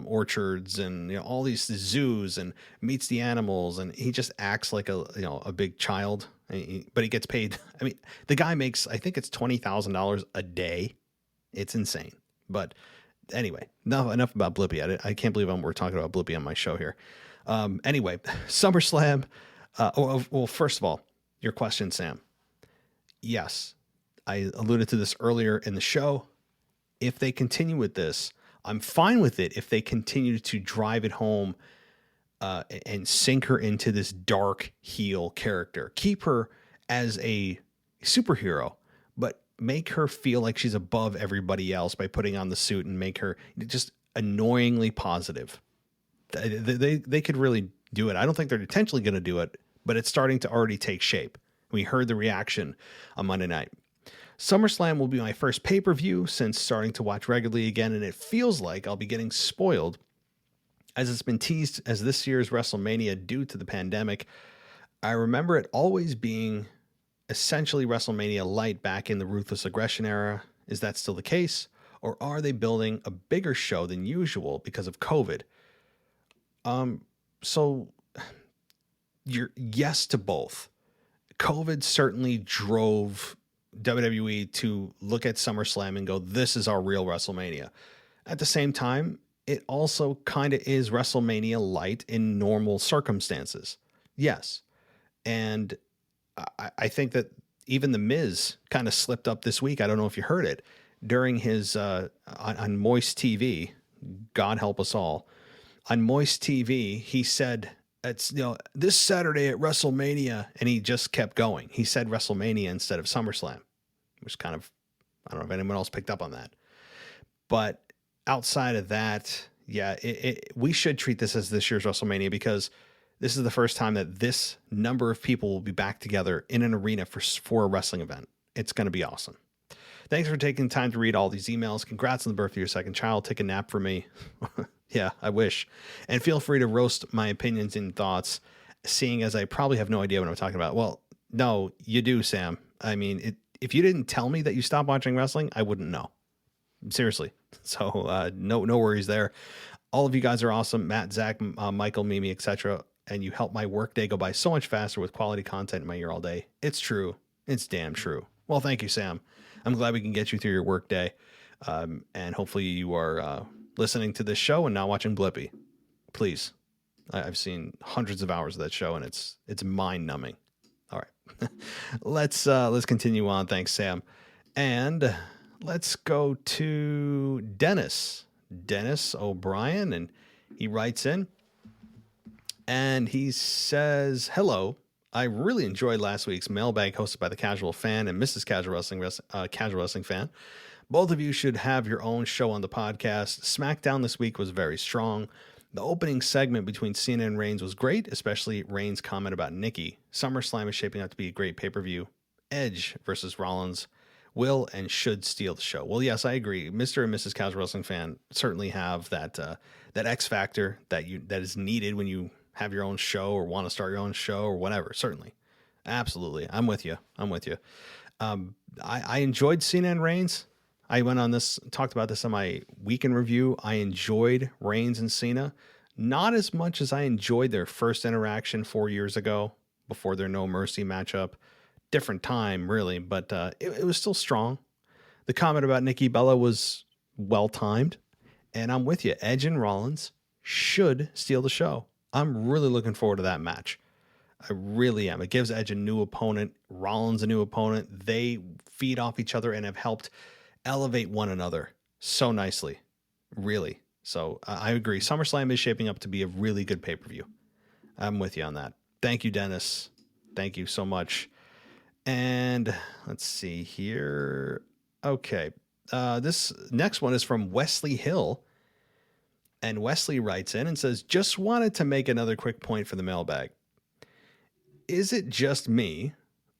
orchards and, you know, all these zoos and meets the animals. And he just acts like a big child, but he gets paid. I mean, the guy makes, I think it's $20,000 a day. It's insane. But anyway, enough about Blippi. I can't believe we're talking about Blippi on my show here. Anyway, SummerSlam. Well, first of all, your question, Sam. Yes, I alluded to this earlier in the show. If they continue with this, I'm fine with it. If they continue to drive it home and sink her into this dark heel character, keep her as a superhero, but make her feel like she's above everybody else by putting on the suit and make her just annoyingly positive. They could really do it. I don't think they're intentionally going to do it, but it's starting to already take shape. We heard the reaction on Monday night. SummerSlam will be my first pay-per-view since starting to watch regularly again, and it feels like I'll be getting spoiled as it's been teased as this year's WrestleMania due to the pandemic. I remember it always being essentially WrestleMania light back in the Ruthless Aggression era. Is that still the case? Or are they building a bigger show than usual because of COVID? So you're yes to both. COVID certainly drove WWE to look at SummerSlam and go, this is our real WrestleMania. At the same time, it also kind of is WrestleMania light in normal circumstances. Yes. And I think that even The Miz kind of slipped up this week. I don't know if you heard it during his, on Moist TV, God help us all. On Moist TV, he said, it's, you know, this Saturday at WrestleMania, and he just kept going. He said WrestleMania instead of SummerSlam, which kind of, I don't know if anyone else picked up on that. But outside of that, yeah, we should treat this as this year's WrestleMania because this is the first time that this number of people will be back together in an arena for a wrestling event. It's going to be awesome. Thanks for taking time to read all these emails. Congrats on the birth of your second child. Take a nap for me. Yeah, I wish. And feel free to roast my opinions and thoughts, seeing as I probably have no idea what I'm talking about. Well, no, you do, Sam. I mean, if you didn't tell me that you stopped watching wrestling, I wouldn't know. Seriously. So no worries there. All of you guys are awesome. Matt, Zach, Michael, Mimi, etc. And you help my workday go by so much faster with quality content in my ear all day. It's true. It's damn true. Well, thank you, Sam. I'm glad we can get you through your workday. And hopefully you are listening to this show and not watching Blippi. Please. I've seen hundreds of hours of that show and it's mind numbing. All right. Let's continue on. Thanks, Sam. And let's go to Dennis O'Brien. And he writes in and he says, hello. I really enjoyed last week's mailbag hosted by the Casual Fan and Mrs. Casual Wrestling Fan. Both of you should have your own show on the podcast. SmackDown this week was very strong. The opening segment between Cena and Reigns was great, especially Reigns' comment about Nikki. SummerSlam is shaping up to be a great pay-per-view. Edge versus Rollins will and should steal the show. Well, yes, I agree. Mr. and Mrs. Casual Wrestling Fan certainly have that X factor that is needed when you have your own show or want to start your own show or whatever. Certainly. Absolutely. I'm with you. I enjoyed Cena and Reigns. I went on this, talked about this on my weekend review. I enjoyed Reigns and Cena, not as much as I enjoyed their first interaction 4 years ago before their No Mercy matchup. Different time, really, but it was still strong. The comment about Nikki Bella was well-timed, and I'm with you. Edge and Rollins should steal the show. I'm really looking forward to that match. I really am. It gives Edge a new opponent, Rollins a new opponent. They feed off each other and have helped elevate one another so nicely, really. So I agree. SummerSlam is shaping up to be a really good pay-per-view. I'm with you on that. Thank you, Dennis. Thank you so much. And let's see here. Okay. This next one is from Wesley Hill. And Wesley writes in and says, just wanted to make another quick point for the mailbag. Is it just me,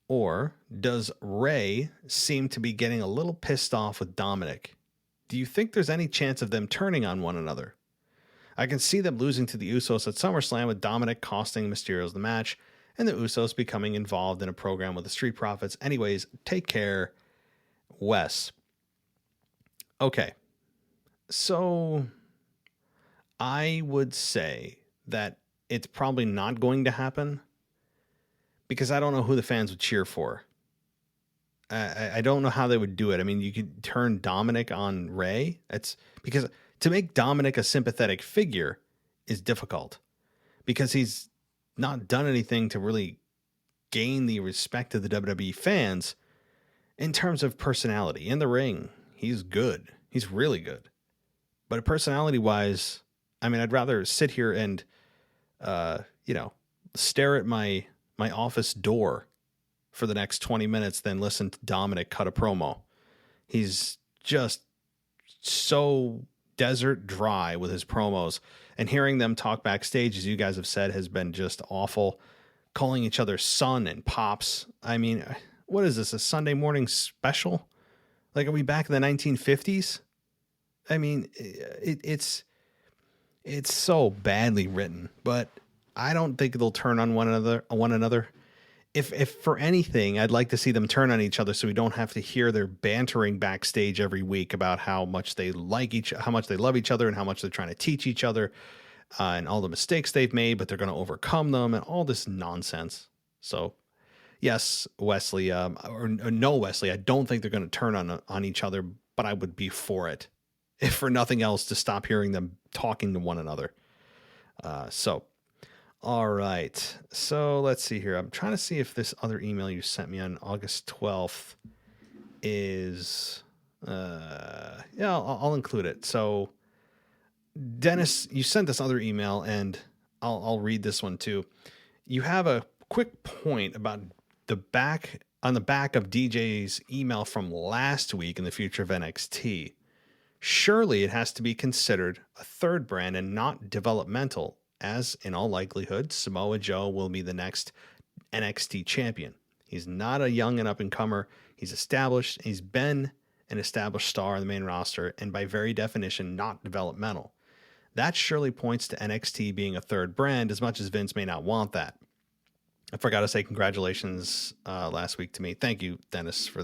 or does Ray seem to be getting a little pissed off with Dominic? Do you think there's any chance of them turning on one another? I can see them losing to the Usos at SummerSlam with Dominic costing Mysterio's the match, and the Usos becoming involved in a program with the Street Profits. Anyways, take care. Wes. Okay. So I would say that it's probably not going to happen because I don't know who the fans would cheer for. I don't know how they would do it. I mean, you could turn Dominic on Ray. It's because to make Dominic a sympathetic figure is difficult because he's not done anything to really gain the respect of the WWE fans in terms of personality. In the ring, he's good. He's really good. But personality wise, I mean, I'd rather sit here and, stare at my office door for the next 20 minutes than listen to Dominic cut a promo. He's just so desert dry with his promos, and hearing them talk backstage, as you guys have said, has been just awful. Calling each other son and pops. I mean, what is this, a Sunday morning special? Like, are we back in the 1950s? I mean, it's so badly written, but I don't think they'll turn on one another. If for anything, I'd like to see them turn on each other so we don't have to hear their bantering backstage every week about how much they how much they love each other and how much they're trying to teach each other and all the mistakes they've made, but they're going to overcome them and all this nonsense. So yes, Wesley, or no, Wesley, I don't think they're going to turn on each other, but I would be for it, if for nothing else, to stop hearing them talking to one another. All right. So let's see here. I'm trying to see if this other email you sent me on August 12th is, I'll include it. So Dennis, you sent this other email and I'll read this one too. You have a quick point about on the back of DJ's email from last week in the future of NXT. Surely it has to be considered a third brand and not developmental, as in all likelihood, Samoa Joe will be the next NXT champion. He's not a young and up-and-comer. He's established. He's been an established star on the main roster, and by very definition, not developmental. That surely points to NXT being a third brand, as much as Vince may not want that. I forgot to say congratulations last week to me. Thank you, Wes for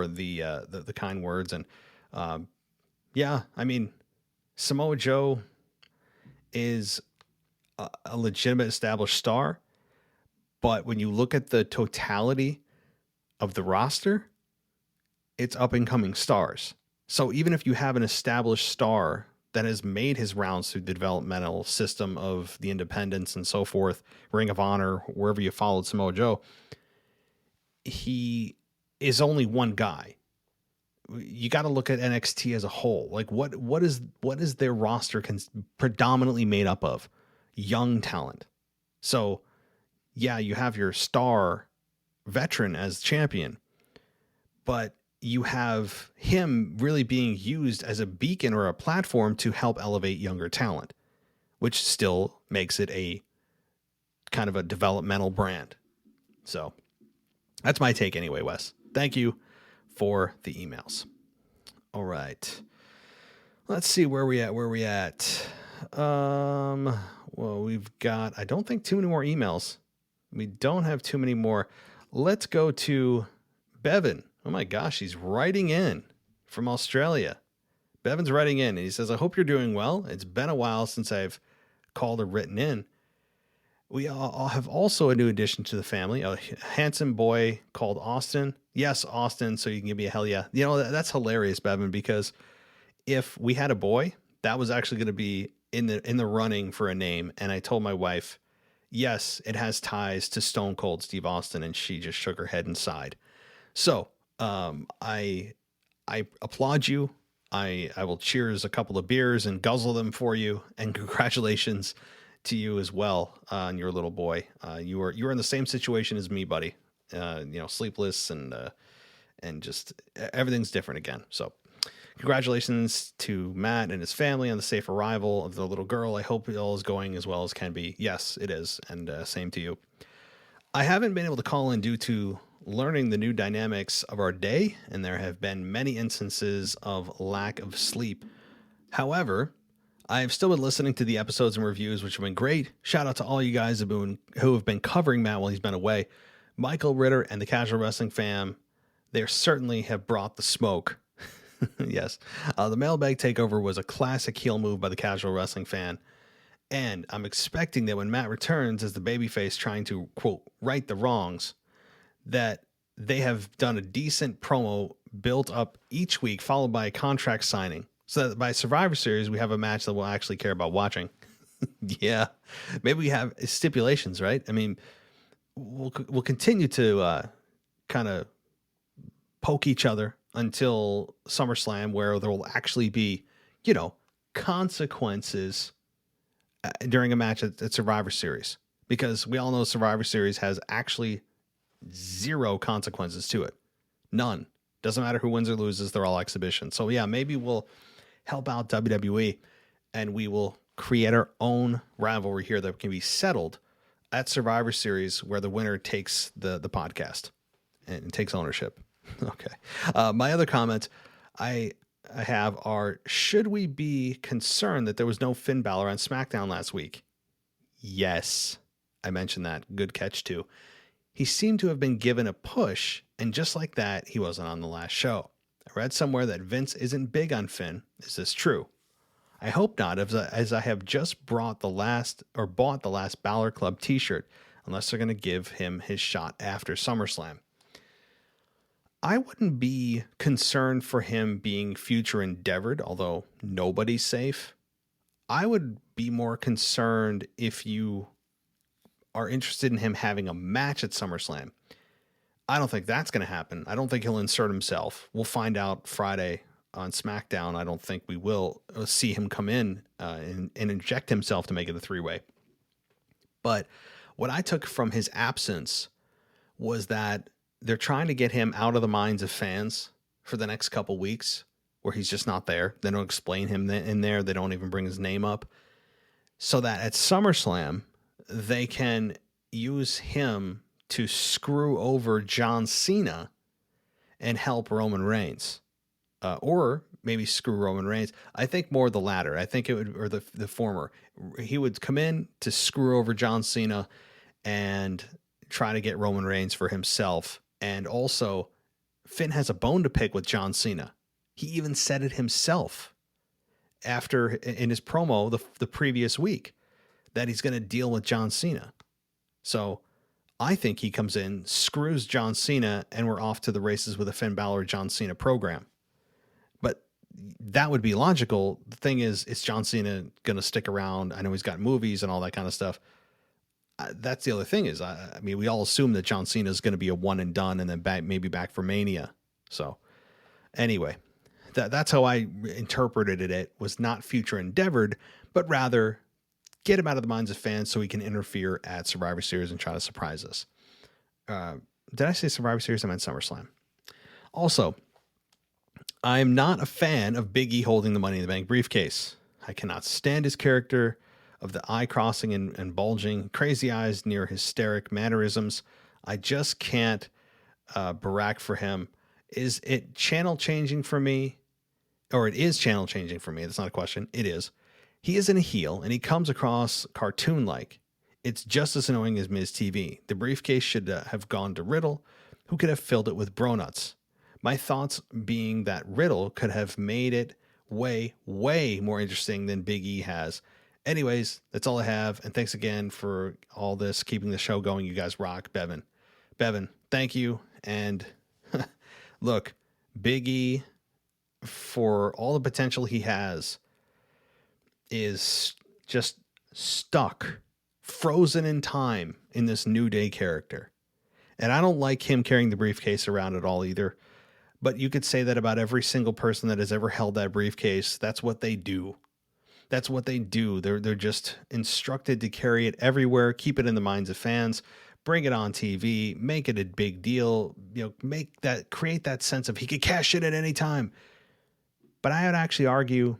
the kind words. And I mean, Samoa Joe is a legitimate established star, but when you look at the totality of the roster, it's up and coming stars. So even if you have an established star that has made his rounds through the developmental system of the independents and so forth, Ring of Honor, wherever you followed Samoa Joe, he is only one guy. You got to look at NXT as a whole. Like what is their roster predominantly made up of? Young talent. So yeah, you have your star veteran as champion, but you have him really being used as a beacon or a platform to help elevate younger talent, which still makes it a kind of a developmental brand. So that's my take anyway, Wes. Thank you for the emails. All right. Let's see where we at. Well, we've got, I don't think too many more emails. We don't have too many more. Let's go to Bevan. Oh my gosh, he's writing in from Australia. Bevan's writing in and he says, I hope you're doing well. It's been a while since I've called or written in. We all have also a new addition to the family, a handsome boy called Austin. Yes, Austin, so you can give me a hell yeah. You know, that's hilarious, Bevan, because if we had a boy, that was actually going to be in the running for a name. And I told my wife, yes, it has ties to Stone Cold Steve Austin, and she just shook her head and sighed. So I applaud you. I will cheers a couple of beers and guzzle them for you. And congratulations to you as well on your little boy. You were in the same situation as me, buddy. Sleepless and just everything's different again. So congratulations to Matt and his family on the safe arrival of the little girl. I hope it all is going as well as can be. Yes, it is. And same to you. I haven't been able to call in due to learning the new dynamics of our day, and there have been many instances of lack of sleep. However, I have still been listening to the episodes and reviews, which have been great. Shout out to all you guys who have been covering Matt while he's been away. Michael Ritter and the Casual Wrestling Fam, they certainly have brought the smoke. Yes. The Mailbag Takeover was a classic heel move by the Casual Wrestling Fan. And I'm expecting that when Matt returns as the babyface trying to, quote, right the wrongs, that they have done a decent promo built up each week, followed by a contract signing. So that by Survivor Series, we have a match that we'll actually care about watching. Yeah. Maybe we have stipulations, right? I mean, we'll continue to kind of poke each other until SummerSlam, where there will actually be, consequences during a match at Survivor Series, because we all know Survivor Series has actually zero consequences to it. None. Doesn't matter who wins or loses. They're all exhibitions. So yeah, maybe we'll help out WWE and we will create our own rivalry here that can be settled at Survivor Series, where the winner takes the podcast and takes ownership. Okay. My other comments I have are, should we be concerned that there was no Finn Balor on SmackDown last week? Yes. I mentioned that. Good catch too. He seemed to have been given a push, and just like that, he wasn't on the last show. I read somewhere that Vince isn't big on Finn. Is this true? I hope not, as I have just bought the last Balor Club t-shirt, unless they're going to give him his shot after SummerSlam. I wouldn't be concerned for him being future endeavored, although nobody's safe. I would be more concerned if you are interested in him having a match at SummerSlam. I don't think that's going to happen. I don't think he'll insert himself. We'll find out Friday on SmackDown. I don't think we will see him come in and inject himself to make it a three-way. But what I took from his absence was that they're trying to get him out of the minds of fans for the next couple weeks, where he's just not there. They don't explain him in there. They don't even bring his name up. So that at SummerSlam, they can use him to screw over John Cena and help Roman Reigns. Or maybe screw Roman Reigns. I think more the latter. I think it would, or the former. He would come in to screw over John Cena and try to get Roman Reigns for himself. And also, Finn has a bone to pick with John Cena. He even said it himself in his promo the previous week, that he's going to deal with John Cena. So I think he comes in, screws John Cena, and we're off to the races with a Finn Balor John Cena program. But that would be logical. The thing is John Cena going to stick around? I know he's got movies and all that kind of stuff. That's the other thing is, I mean, we all assume that John Cena is going to be a one and done and then maybe back for Mania. So anyway, that's how I interpreted it. It was not future endeavored, but rather get him out of the minds of fans so he can interfere at Survivor Series and try to surprise us. Did I say Survivor Series? I meant SummerSlam. Also, I'm not a fan of Big E holding the Money in the Bank briefcase. I cannot stand his character of the eye crossing and bulging, crazy eyes near hysteric mannerisms. I just can't barack for him. Is it channel changing for me? Or it is channel changing for me. That's not a question. It is. He isn't a heel, and he comes across cartoon-like. It's just as annoying as Miz TV. The briefcase should have gone to Riddle, who could have filled it with Bronuts. My thoughts being that Riddle could have made it way, way more interesting than Big E has. Anyways, that's all I have, and thanks again for all this, keeping the show going. You guys rock. Bevan, thank you, and look, Big E, for all the potential he has, is just stuck, frozen in time in this New Day character. And I don't like him carrying the briefcase around at all either. But you could say that about every single person that has ever held that briefcase. That's what they do. That's what they do. They're just instructed to carry it everywhere, keep it in the minds of fans, bring it on TV, make it a big deal, create that sense of he could cash it at any time. But I would actually argue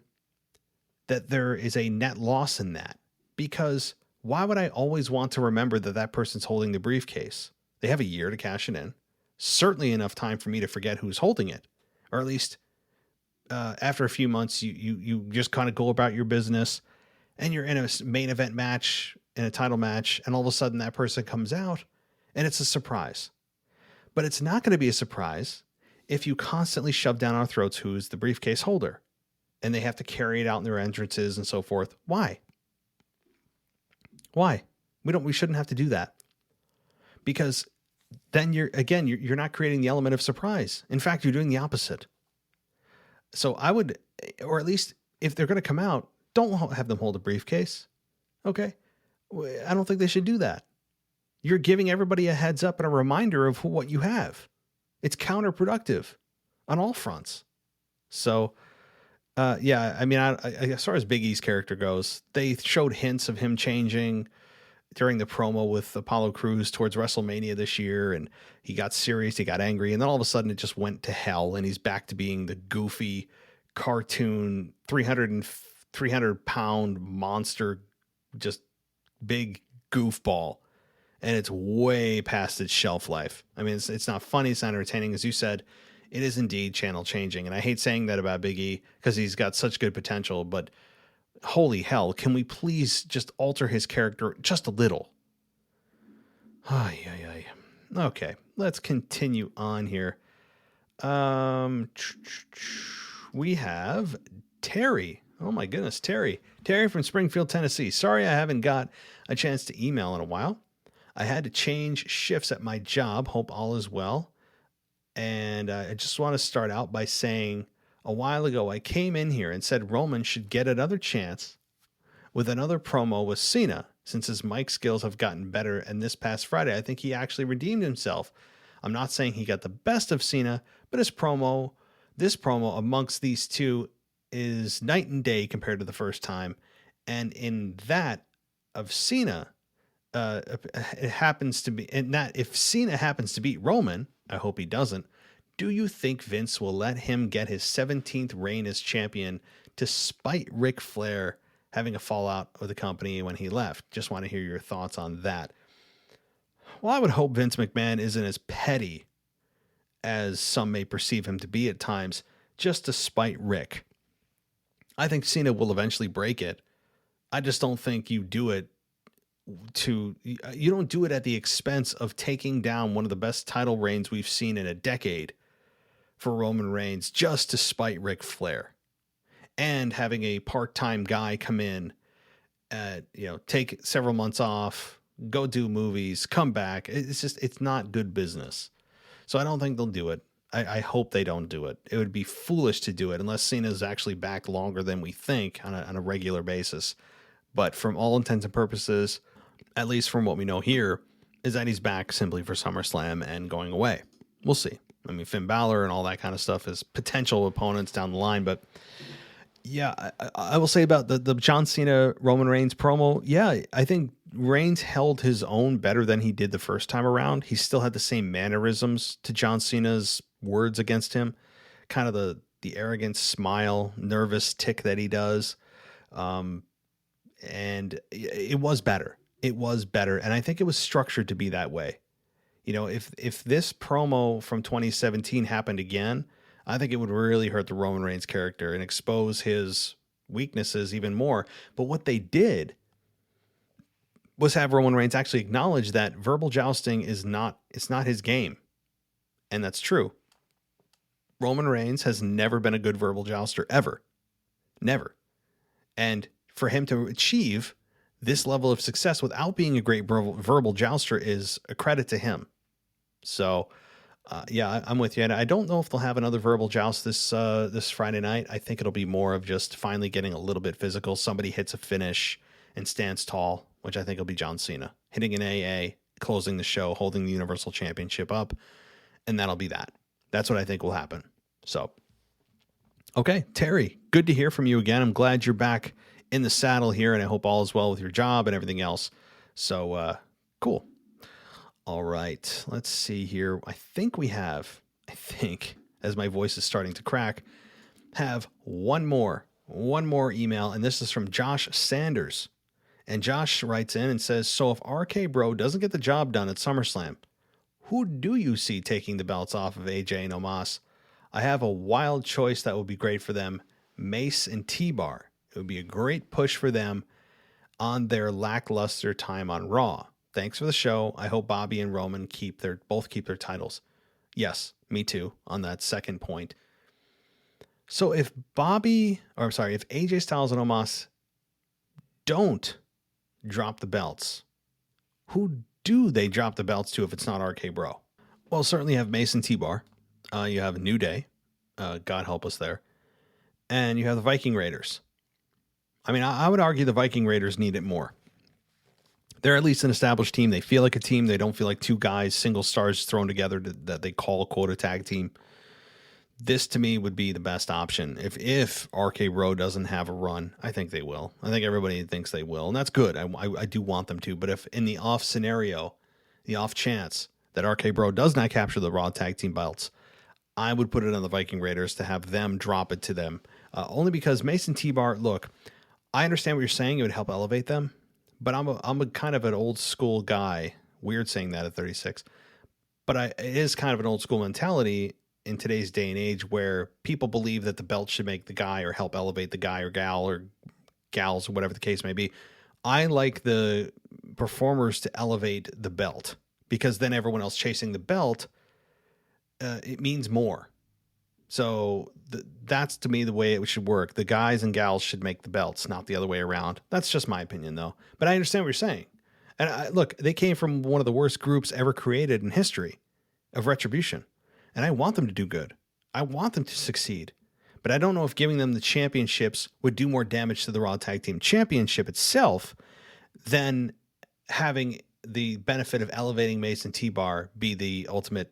that there is a net loss in that, because why would I always want to remember that person's holding the briefcase? They have a year to cash it in. Certainly enough time for me to forget who's holding it, or at least after a few months, you just kind of go about your business, and you're in a main event match, in a title match, and all of a sudden that person comes out and it's a surprise. But it's not going to be a surprise if you constantly shove down our throats who's the briefcase holder, and they have to carry it out in their entrances and so forth. Why? We shouldn't have to do that, because then you're not creating the element of surprise. In fact, you're doing the opposite. So I would, or at least if they're going to come out, don't have them hold a briefcase. Okay. I don't think they should do that. You're giving everybody a heads up and a reminder of what you have. It's counterproductive on all fronts. So, as far as Big E's character goes, they showed hints of him changing during the promo with Apollo Crews towards WrestleMania this year, and he got serious, he got angry, and then all of a sudden it just went to hell, and he's back to being the goofy cartoon 300 pound monster, just big goofball, and it's way past its shelf life. I mean, it's not funny, it's not entertaining. As you said, it is indeed channel changing, and I hate saying that about Big E because he's got such good potential, but holy hell, can we please just alter his character just a little? Okay, let's continue on here. We have Terry. Oh my goodness, Terry. Terry from Springfield, Tennessee. Sorry I haven't got a chance to email in a while. I had to change shifts at my job. Hope all is well. And I just want to start out by saying, a while ago, I came in here and said Roman should get another chance with another promo with Cena, since his mic skills have gotten better. And this past Friday, I think he actually redeemed himself. I'm not saying he got the best of Cena, but this promo amongst these two is night and day compared to the first time. And in that of Cena, it happens to be, and that if Cena happens to beat Roman, I hope he doesn't. Do you think Vince will let him get his 17th reign as champion to spite Ric Flair having a fallout with the company when he left? Just want to hear your thoughts on that. Well, I would hope Vince McMahon isn't as petty as some may perceive him to be at times, just to spite Ric. I think Cena will eventually break it. I just don't think you do it you don't do it at the expense of taking down one of the best title reigns we've seen in a decade for Roman Reigns just to spite Ric Flair, and having a part-time guy come in, take several months off, go do movies, come back. It's not good business. So I don't think they'll do it. I hope they don't do it. It would be foolish to do it unless Cena's actually back longer than we think on a regular basis. But from all intents and purposes, at least from what we know here, is that he's back simply for SummerSlam and going away. We'll see. I mean, Finn Balor and all that kind of stuff is potential opponents down the line. But yeah, I will say about the John Cena Roman Reigns promo. Yeah, I think Reigns held his own better than he did the first time around. He still had the same mannerisms to John Cena's words against him. Kind of the arrogant smile, nervous tick that he does. And it was better. It was better. And I think it was structured to be that way. You know, if this promo from 2017 happened again, I think it would really hurt the Roman Reigns character and expose his weaknesses even more. But what they did was have Roman Reigns actually acknowledge that verbal jousting it's not his game. And that's true. Roman Reigns has never been a good verbal jouster ever. Never. And for him to achieve this level of success without being a great verbal jouster is a credit to him. So, I'm with you. And I don't know if they'll have another verbal joust this Friday night. I think it'll be more of just finally getting a little bit physical. Somebody hits a finish and stands tall, which I think will be John Cena. Hitting an AA, closing the show, holding the Universal Championship up, and that'll be that. That's what I think will happen. So, okay, Terry, good to hear from you again. I'm glad you're back in the saddle here, and I hope all is well with your job and everything else. So, cool. All right, let's see here. I think, as my voice is starting to crack, have one more email, and this is from Josh Sanders. And Josh writes in and says, so if RK Bro doesn't get the job done at SummerSlam, who do you see taking the belts off of AJ and Omos? I have a wild choice that would be great for them, Mace and T-Bar. It would be a great push for them on their lackluster time on Raw. Thanks for the show. I hope Bobby and Roman both keep their titles. Yes, me too on that second point. So if AJ Styles and Omos don't drop the belts, who do they drop the belts to if it's not RK Bro? Well, certainly you have Mason T-Bar. You have New Day. God help us there. And you have the Viking Raiders. I mean, I would argue the Viking Raiders need it more. They're at least an established team. They feel like a team. They don't feel like two guys, single stars thrown together that they call a quota tag team. This, to me, would be the best option. If RK Bro doesn't have a run, I think they will. I think everybody thinks they will, and that's good. I do want them to. But if in the off scenario, the off chance that RK Bro does not capture the Raw tag team belts, I would put it on the Viking Raiders to have them drop it to them. Only because Mason T-Bar, look, I understand what you're saying. It would help elevate them. But I'm a kind of an old school guy. Weird saying that at 36. But it is kind of an old school mentality in today's day and age where people believe that the belt should make the guy or help elevate the guy or gal or gals or whatever the case may be. I like the performers to elevate the belt because then everyone else chasing the belt, it means more. So that's, to me, the way it should work. The guys and gals should make the belts, not the other way around. That's just my opinion, though. But I understand what you're saying. And look, they came from one of the worst groups ever created in history of Retribution. And I want them to do good. I want them to succeed. But I don't know if giving them the championships would do more damage to the Raw Tag Team Championship itself than having the benefit of elevating Mason T-Bar be the ultimate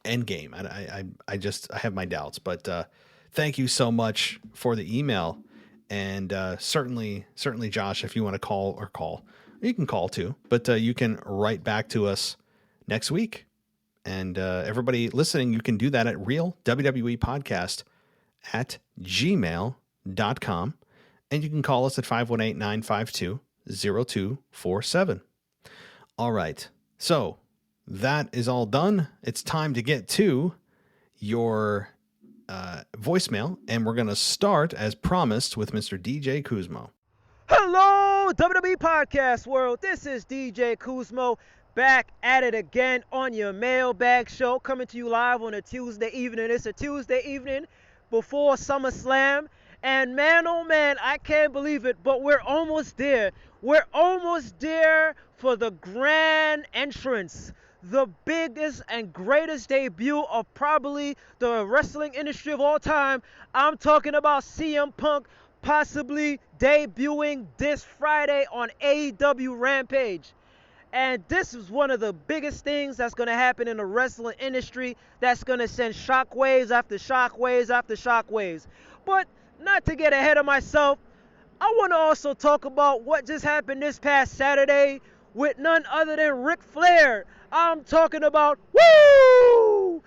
end game. I have my doubts, but thank you so much for the email, and certainly Josh, if you want to call, you can call too, but you can write back to us next week, and everybody listening, you can do that at realwwepodcast@gmail.com, and you can call us at 518-952-0247. All right, so that is all done. It's time to get to your voicemail, and we're going to start, as promised, with Mr. DJ Kuzmo. Hello, WWE Podcast World. This is DJ Kuzmo, back at it again on your Mailbag show, coming to you live on a Tuesday evening. It's a Tuesday evening before SummerSlam, and man, oh man, I can't believe it, but we're almost there. We're almost there for the grand entrance. The biggest and greatest debut of probably the wrestling industry of all time. I'm talking about CM Punk possibly debuting this Friday on AEW Rampage. And this is one of the biggest things that's going to happen in the wrestling industry that's going to send shockwaves after shockwaves after shockwaves. But not to get ahead of myself, I want to also talk about what just happened this past Saturday with none other than Ric Flair. I'm talking about Woo!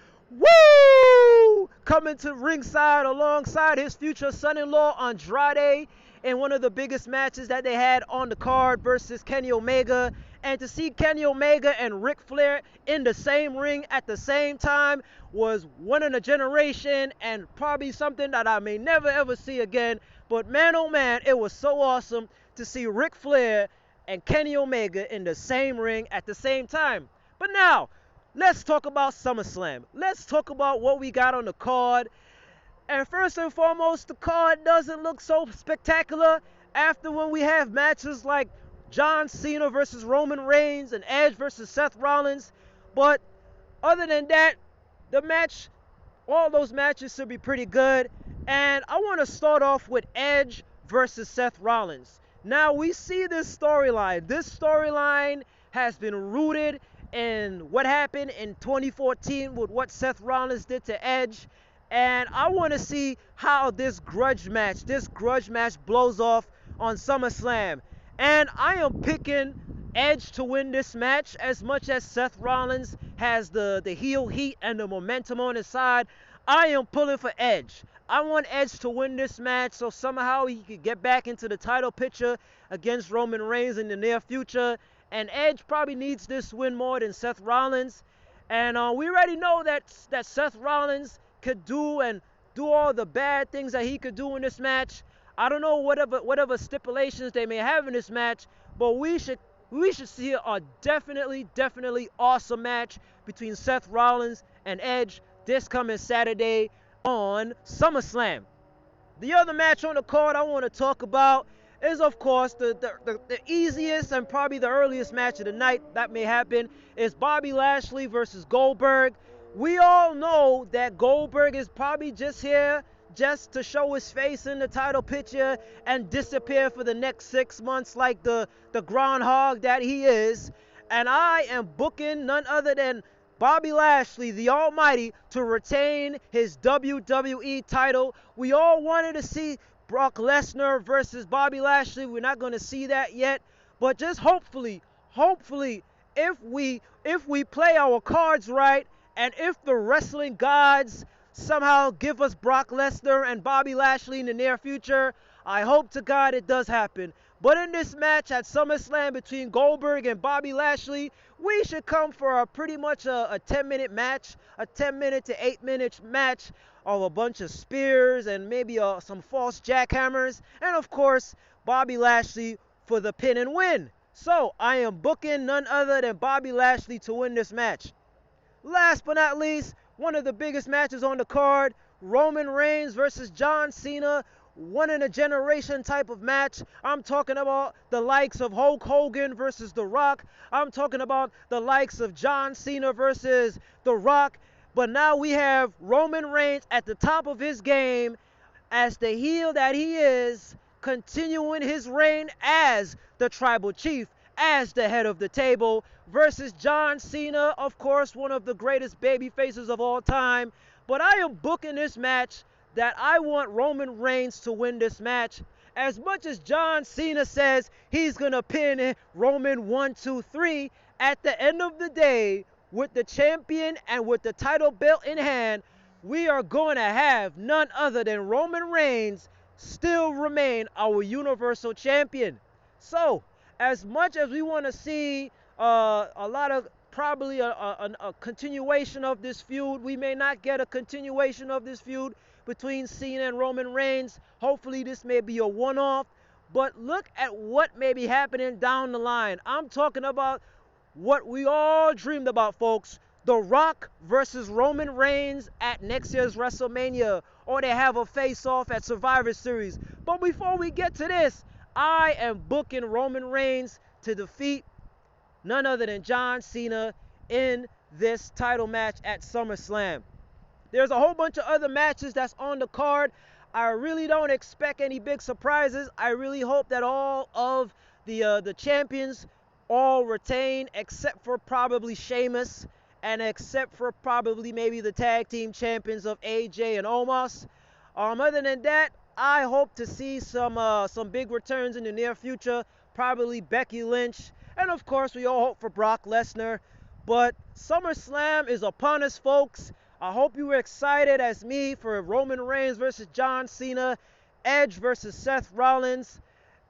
Coming to ringside alongside his future son-in-law Andrade in one of the biggest matches that they had on the card versus Kenny Omega. And to see Kenny Omega and Ric Flair in the same ring at the same time was one in a generation and probably something that I may never ever see again. But man, oh man, it was so awesome to see Ric Flair and Kenny Omega in the same ring at the same time. But now, let's talk about SummerSlam. Let's talk about what we got on the card. And first and foremost, the card doesn't look so spectacular after when we have matches like John Cena versus Roman Reigns and Edge versus Seth Rollins. But other than that, all those matches should be pretty good. And I want to start off with Edge versus Seth Rollins. Now, we see this storyline. This storyline has been rooted in what happened in 2014 with what Seth Rollins did to Edge. And I want to see how this grudge match blows off on SummerSlam. And I am picking Edge to win this match as much as Seth Rollins has the heel heat and the momentum on his side. I am pulling for Edge. I want Edge to win this match so somehow he could get back into the title picture against Roman Reigns in the near future. And Edge probably needs this win more than Seth Rollins. And we already know that Seth Rollins could do all the bad things that he could do in this match. I don't know whatever stipulations they may have in this match, but we should we should see a definitely awesome match between Seth Rollins and Edge this coming Saturday on SummerSlam. The other match on the card I want to talk about is, of course, the easiest and probably the earliest match of the night that may happen is Bobby Lashley versus Goldberg. We all know that Goldberg is probably just here just to show his face in the title picture and disappear for the next 6 months like the groundhog that he is. And I am booking none other than Bobby Lashley, the Almighty, to retain his WWE title. We all wanted to see Brock Lesnar versus Bobby Lashley. We're not going to see that yet. But just hopefully, if we play our cards right, and if the wrestling gods somehow give us Brock Lesnar and Bobby Lashley in the near future, I hope to God it does happen. But in this match at SummerSlam between Goldberg and Bobby Lashley, we should come for pretty much a 10-minute match, a 10-minute to 8-minute match of a bunch of spears and maybe some false jackhammers. And of course, Bobby Lashley for the pin and win. So I am booking none other than Bobby Lashley to win this match. Last but not least, one of the biggest matches on the card, Roman Reigns versus John Cena, one in a generation type of match. I'm talking about the likes of Hulk Hogan versus The Rock. I'm talking about the likes of John Cena versus The Rock. But now we have Roman Reigns at the top of his game as the heel that he is, continuing his reign as the tribal chief, as the head of the table, versus John Cena, of course, one of the greatest baby faces of all time. But I am booking this match that I want Roman Reigns to win this match. As much as John Cena says he's going to pin Roman 1, 2, 3, at the end of the day, with the champion and with the title belt in hand, we are going to have none other than Roman Reigns still remain our Universal Champion. So, as much as we want to see a lot of probably a continuation of this feud, we may not get a continuation of this feud between Cena and Roman Reigns. Hopefully this may be a one-off, but look at what may be happening down the line. I'm talking about what we all dreamed about, folks. The Rock versus Roman Reigns at next year's WrestleMania, or they have a face-off at Survivor Series. But before we get to this, I am booking Roman Reigns to defeat none other than John Cena in this title match at SummerSlam. There's a whole bunch of other matches that's on the card. I really don't expect any big surprises. I really hope that all of the champions all retain, except for probably Sheamus, and except for probably maybe the tag team champions of AJ and Omos. Other than that, I hope to see some big returns in the near future, probably Becky Lynch, and of course we all hope for Brock Lesnar. But SummerSlam is upon us, folks. I hope you were excited as me for Roman Reigns versus John Cena, Edge versus Seth Rollins,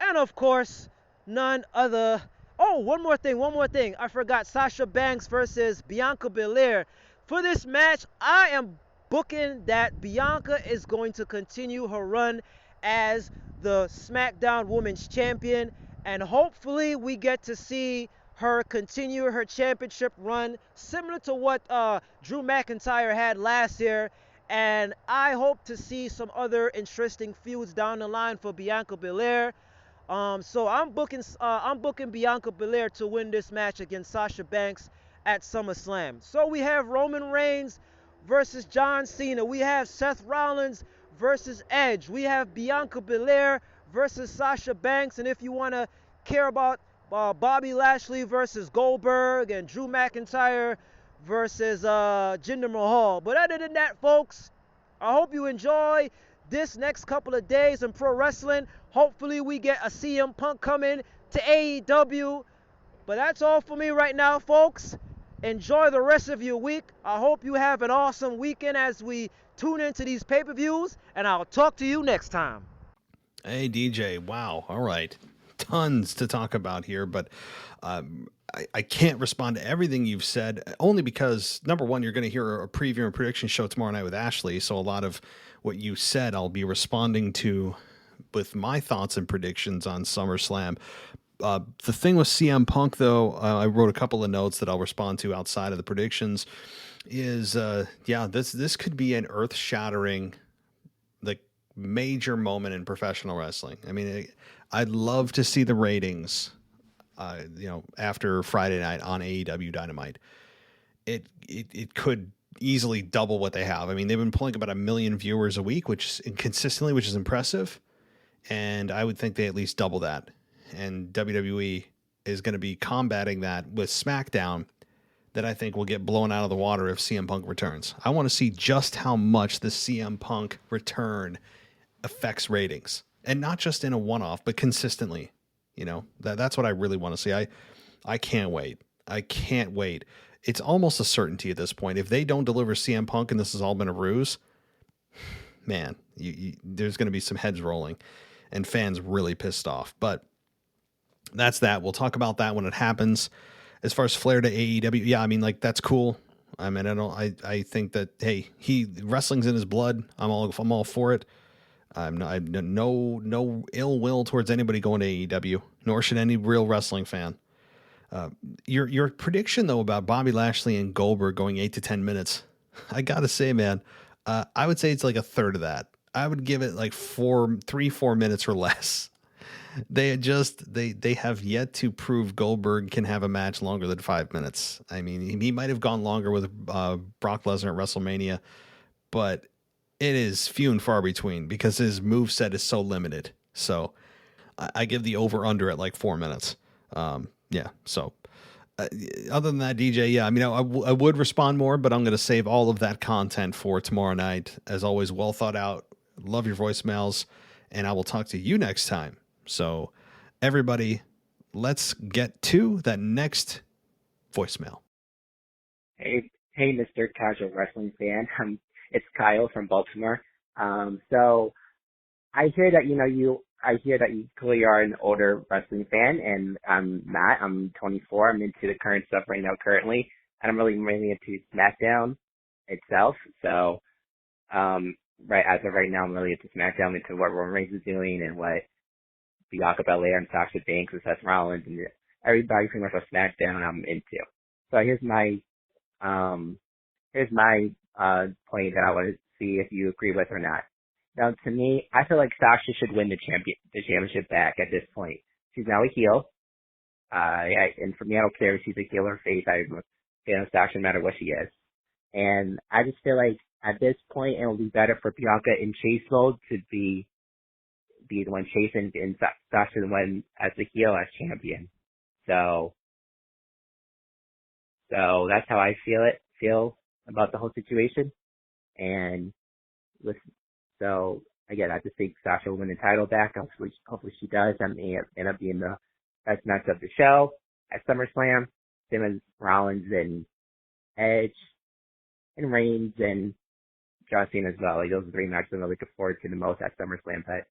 and of course none other. Oh, one more thing. I forgot. Sasha Banks versus Bianca Belair. For this match, I am booking that Bianca is going to continue her run as the SmackDown Women's Champion, and hopefully we get to see her continue her championship run similar to what Drew McIntyre had last year. And I hope to see some other interesting feuds down the line for Bianca Belair. So I'm booking Bianca Belair to win this match against Sasha Banks at SummerSlam. So we have Roman Reigns versus John Cena. We have Seth Rollins versus Edge. We have Bianca Belair versus Sasha Banks. And if you want to care about Bobby Lashley versus Goldberg and Drew McIntyre versus Jinder Mahal. But other than that, folks, I hope you enjoy this next couple of days in pro wrestling. Hopefully we get a CM Punk coming to AEW. But that's all for me right now, folks. Enjoy the rest of your week. I hope you have an awesome weekend as we tune into these pay-per-views, and I'll talk to you next time. Hey, DJ. Wow. All right. Tons to talk about here, but I can't respond to everything you've said, only because, number one, you're going to hear a preview and prediction show tomorrow night with Ashley, so a lot of what you said I'll be responding to with my thoughts and predictions on SummerSlam. The thing with CM Punk, though, I wrote a couple of notes that I'll respond to outside of the predictions. Is this could be an earth-shattering, like, major moment in professional wrestling. I mean, I'd love to see the ratings, after Friday night on AEW Dynamite. It could easily double what they have. I mean, they've been pulling about 1 million viewers a week, which is impressive. And I would think they at least double that. And WWE is going to be combating that with SmackDown, that I think will get blown out of the water if CM Punk returns. I want to see just how much the CM Punk return affects ratings, and not just in a one-off, but consistently. That's what I really want to see. I can't wait. I can't wait. It's almost a certainty at this point. If they don't deliver CM Punk and this has all been a ruse, man, there's going to be some heads rolling and fans really pissed off. But that's that. We'll talk about that when it happens. As far as Flair to AEW, yeah, I mean, like, that's cool. I mean, I think that, hey, wrestling's in his blood. I'm all for it. I'm no ill will towards anybody going to AEW, nor should any real wrestling fan. Your prediction though about Bobby Lashley and Goldberg going 8 to 10 minutes, I gotta say, man, I would say it's like a third of that. I would give it like 4 minutes or less. They have yet to prove Goldberg can have a match longer than 5 minutes. I mean, he might have gone longer with Brock Lesnar at WrestleMania, but it is few and far between because his moveset is so limited. So I give the over-under at like 4 minutes. So other than that, DJ, yeah, I mean, I would respond more, but I'm going to save all of that content for tomorrow night. As always, well thought out. Love your voicemails, and I will talk to you next time. So everybody, let's get to that next voicemail. Hey, Mr. Casual Wrestling fan. It's Kyle from Baltimore. So I hear that, you clearly are an older wrestling fan, and I'm not. I'm 24. I'm into the current stuff right now currently, and I'm really mainly into SmackDown itself. So, right as of right now, I'm really into SmackDown, into what Roman Reigns is doing and what Bianca Belair and Sasha Banks and Seth Rollins and everybody pretty much on SmackDown I'm into. So here's my point that I want to see if you agree with or not. Now, to me, I feel like Sasha should win the championship back at this point. She's now a heel. And for me, I don't care if she's a heel or face. I'm a fan of Sasha no matter what she is. And I just feel like at this point, it will be better for Bianca in chase mode to be the one chasing and Sasha the one as the heel as champion. So that's how I feel about the whole situation. And so again, I just think Sasha will win the title back. Hopefully she does. I may end up being the best match of the show at SummerSlam. Same as Rollins and Edge and Reigns and John Cena as well. Like, those are 3 matches I'm looking forward to the most at SummerSlam. But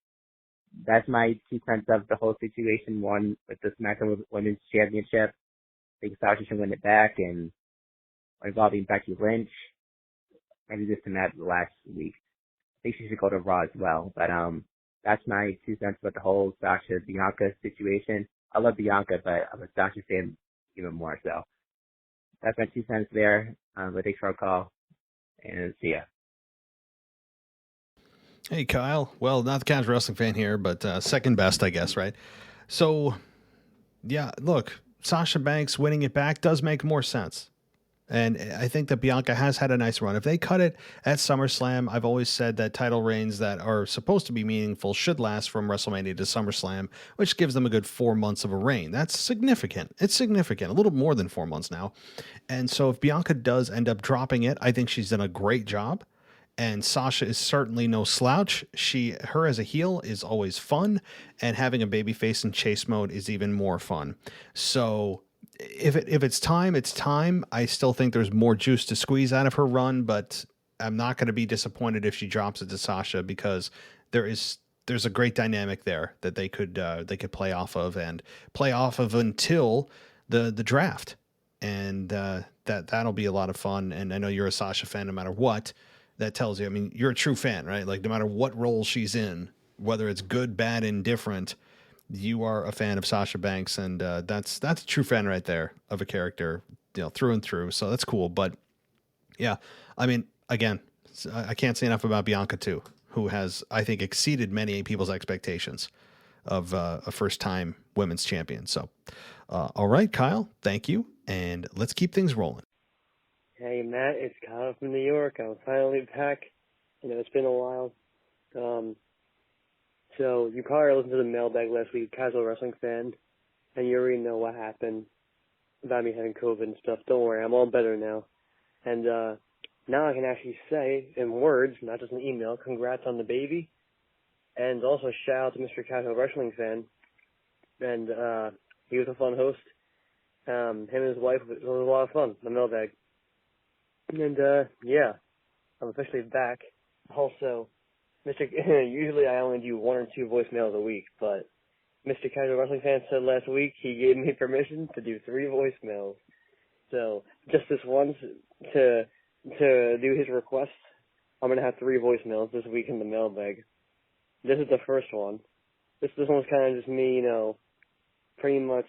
that's my 2 cents of the whole situation. One, with the SmackDown Women's Championship, I think Sasha should win it back, and involving Becky Lynch. Maybe this and that last week. I think she should go to Raw as well. But that's my 2 cents about the whole Sasha Bianca situation. I love Bianca, but I'm a Sasha fan even more. So that's my 2 cents there. But thanks for our call, and see ya. Hey, Kyle. Well, not the casual wrestling fan here, but second best, I guess, right? So, yeah, look, Sasha Banks winning it back does make more sense. And I think that Bianca has had a nice run. If they cut it at SummerSlam, I've always said that title reigns that are supposed to be meaningful should last from WrestleMania to SummerSlam, which gives them a good 4 months of a reign. That's significant. It's significant. A little more than 4 months now. And so if Bianca does end up dropping it, I think she's done a great job. And Sasha is certainly no slouch. Her as a heel is always fun, and having a babyface in chase mode is even more fun. So if it's time, it's time. I still think there's more juice to squeeze out of her run, but I'm not going to be disappointed if she drops it to Sasha, because there's a great dynamic there that they could play off of until the draft, and that'll be a lot of fun. And I know you're a Sasha fan, no matter what. That tells you, I mean, you're a true fan, right? Like, no matter what role she's in, whether it's good, bad, indifferent, you are a fan of Sasha Banks, and that's a true fan right there of a character, through and through. So that's cool. But yeah, I mean, again, I can't say enough about Bianca too, who has, I think, exceeded many people's expectations of a first-time women's champion. So, all right, Kyle, thank you, and let's keep things rolling. Hey, Matt, it's Kyle from New York. I'm finally back. It's been a while. So you probably listened to the mailbag last week, casual wrestling fan, and you already know what happened about me having COVID and stuff. Don't worry, I'm all better now. And now I can actually say in words, not just an email, congrats on the baby. And also shout out to Mr. Casual Wrestling Fan. And he was a fun host. Him and his wife, it was a lot of fun, the mailbag. And yeah, I'm officially back. Also, usually I only do 1 or 2 voicemails a week, but Mr. Casual Wrestling Fan said last week he gave me permission to do 3 voicemails. So just this once to do his request, I'm gonna have 3 voicemails this week in the mailbag. This is the first one. This one's kind of just me, pretty much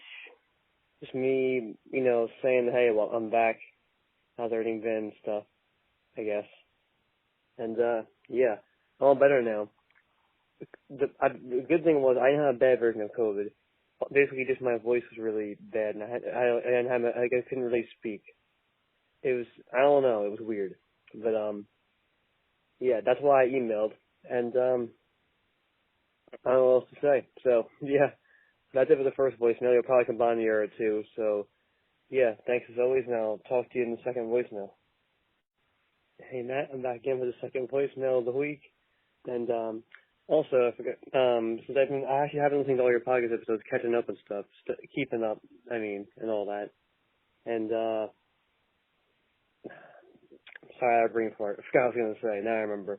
just me, saying, hey, well, I'm back. How's everything been and stuff, I guess. And yeah, I'm all better now. The good thing was I had a bad version of COVID. Basically, just my voice was really bad, and I couldn't really speak. It was, I don't know, it was weird. But yeah, that's why I emailed, and I don't know what else to say. So yeah, that's it for the first voicemail. You'll probably combine the other 2. So yeah, thanks as always, and I'll talk to you in the second voicemail. Hey Matt, I'm back again for the second voicemail of the week, and also I forgot, since I actually haven't listened to all your podcast episodes, catching up and stuff, keeping up, and all that, and sorry, I have a brain fart. I forgot what I was gonna say. Now I remember.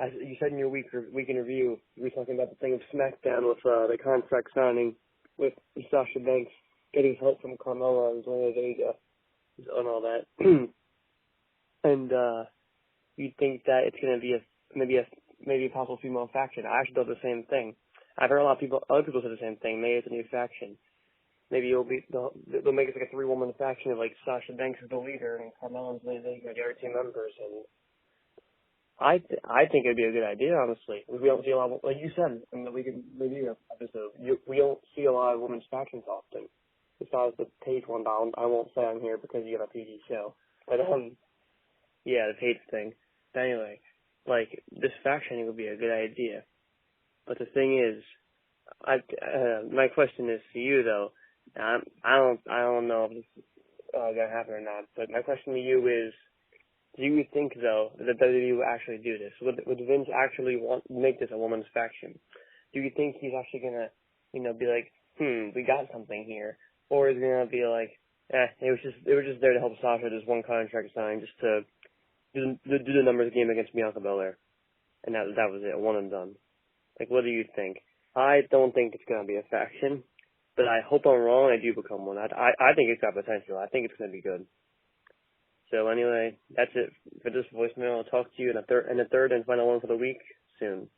You said in your week in review, you were talking about the thing of SmackDown with the contract signing with Sasha Banks getting help from Carmella and Zelina Vega and all that. And you think that it's going to be maybe a possible female faction. I actually thought the same thing. I've heard other people say the same thing. Maybe it's a new faction. Maybe they'll make it like a 3-woman faction of like Sasha Banks is the leader and Carmella and Zelina Vega are the other 2 members. And I think it'd be a good idea, honestly. We don't see a lot of, like you said in the Week in Review episode, we don't see a lot of women's factions often. Besides the Paige one, but I won't say on here because you have a PG show. But yeah, the Paige thing. But anyway, like this faction would be a good idea. But the thing is, my question is to you though. I don't know if this is gonna happen or not. But my question to you is, do you think though that WWE will actually do this? Would Vince actually make this a woman's faction? Do you think he's actually gonna, be like, we got something here? Or is it gonna be like, it was just there to help Sasha, this one contract sign, just to do the numbers game against Bianca Belair, and that was it, one and done. Like, what do you think? I don't think it's gonna be a faction, but I hope I'm wrong. I do become one. I think it's got potential. I think it's gonna be good. So anyway, that's it for this voicemail. I'll talk to you in the third and final one for the week soon.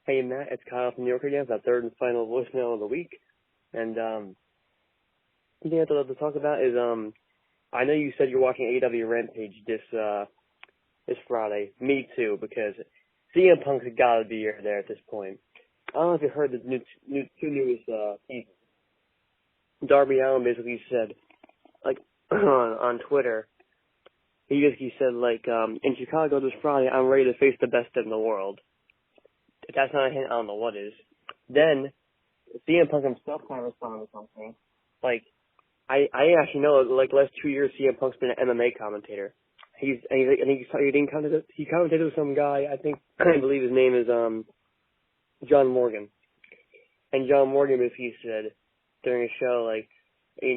Hey Matt, it's Kyle from New York again for the third and final voicemail of the week, and the thing I'd love to talk about is, I know you said you're watching AEW Rampage this Friday. Me too, because CM Punk's gotta be there at this point. I don't know if you heard the newest season. Darby Allin basically said, like, on Twitter, he basically said, like, in Chicago this Friday, I'm ready to face the best in the world. If that's not a hint, I don't know what is. Then, CM Punk himself kind of responded with something. Like, I actually know, like, the last 2 years, CM Punk's been an MMA commentator. He commentated with some guy, I believe his name is, John Morgan. And John Morgan basically said during a show, like, he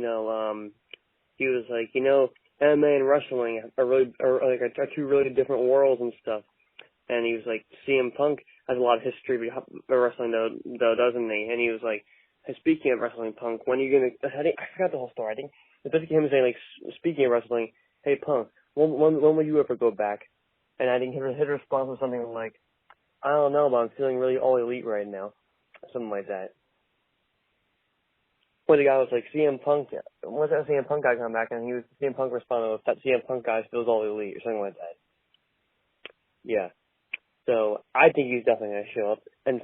was like, MMA and wrestling are 2 really different worlds and stuff. And he was like, CM Punk has a lot of history behind wrestling though, doesn't he? And he was like, hey, speaking of wrestling, Punk, when are you gonna? I forgot the whole story. I think it's basically him saying, like, speaking of wrestling, hey Punk, when will you ever go back? And I think his response was something like, I don't know, but I'm feeling really all elite right now, something like that. when the guy was like, CM Punk, once that CM Punk guy come back, and CM Punk responded with, that CM Punk guy feels all elite, or something like that. Yeah. So, I think he's definitely going to show up. And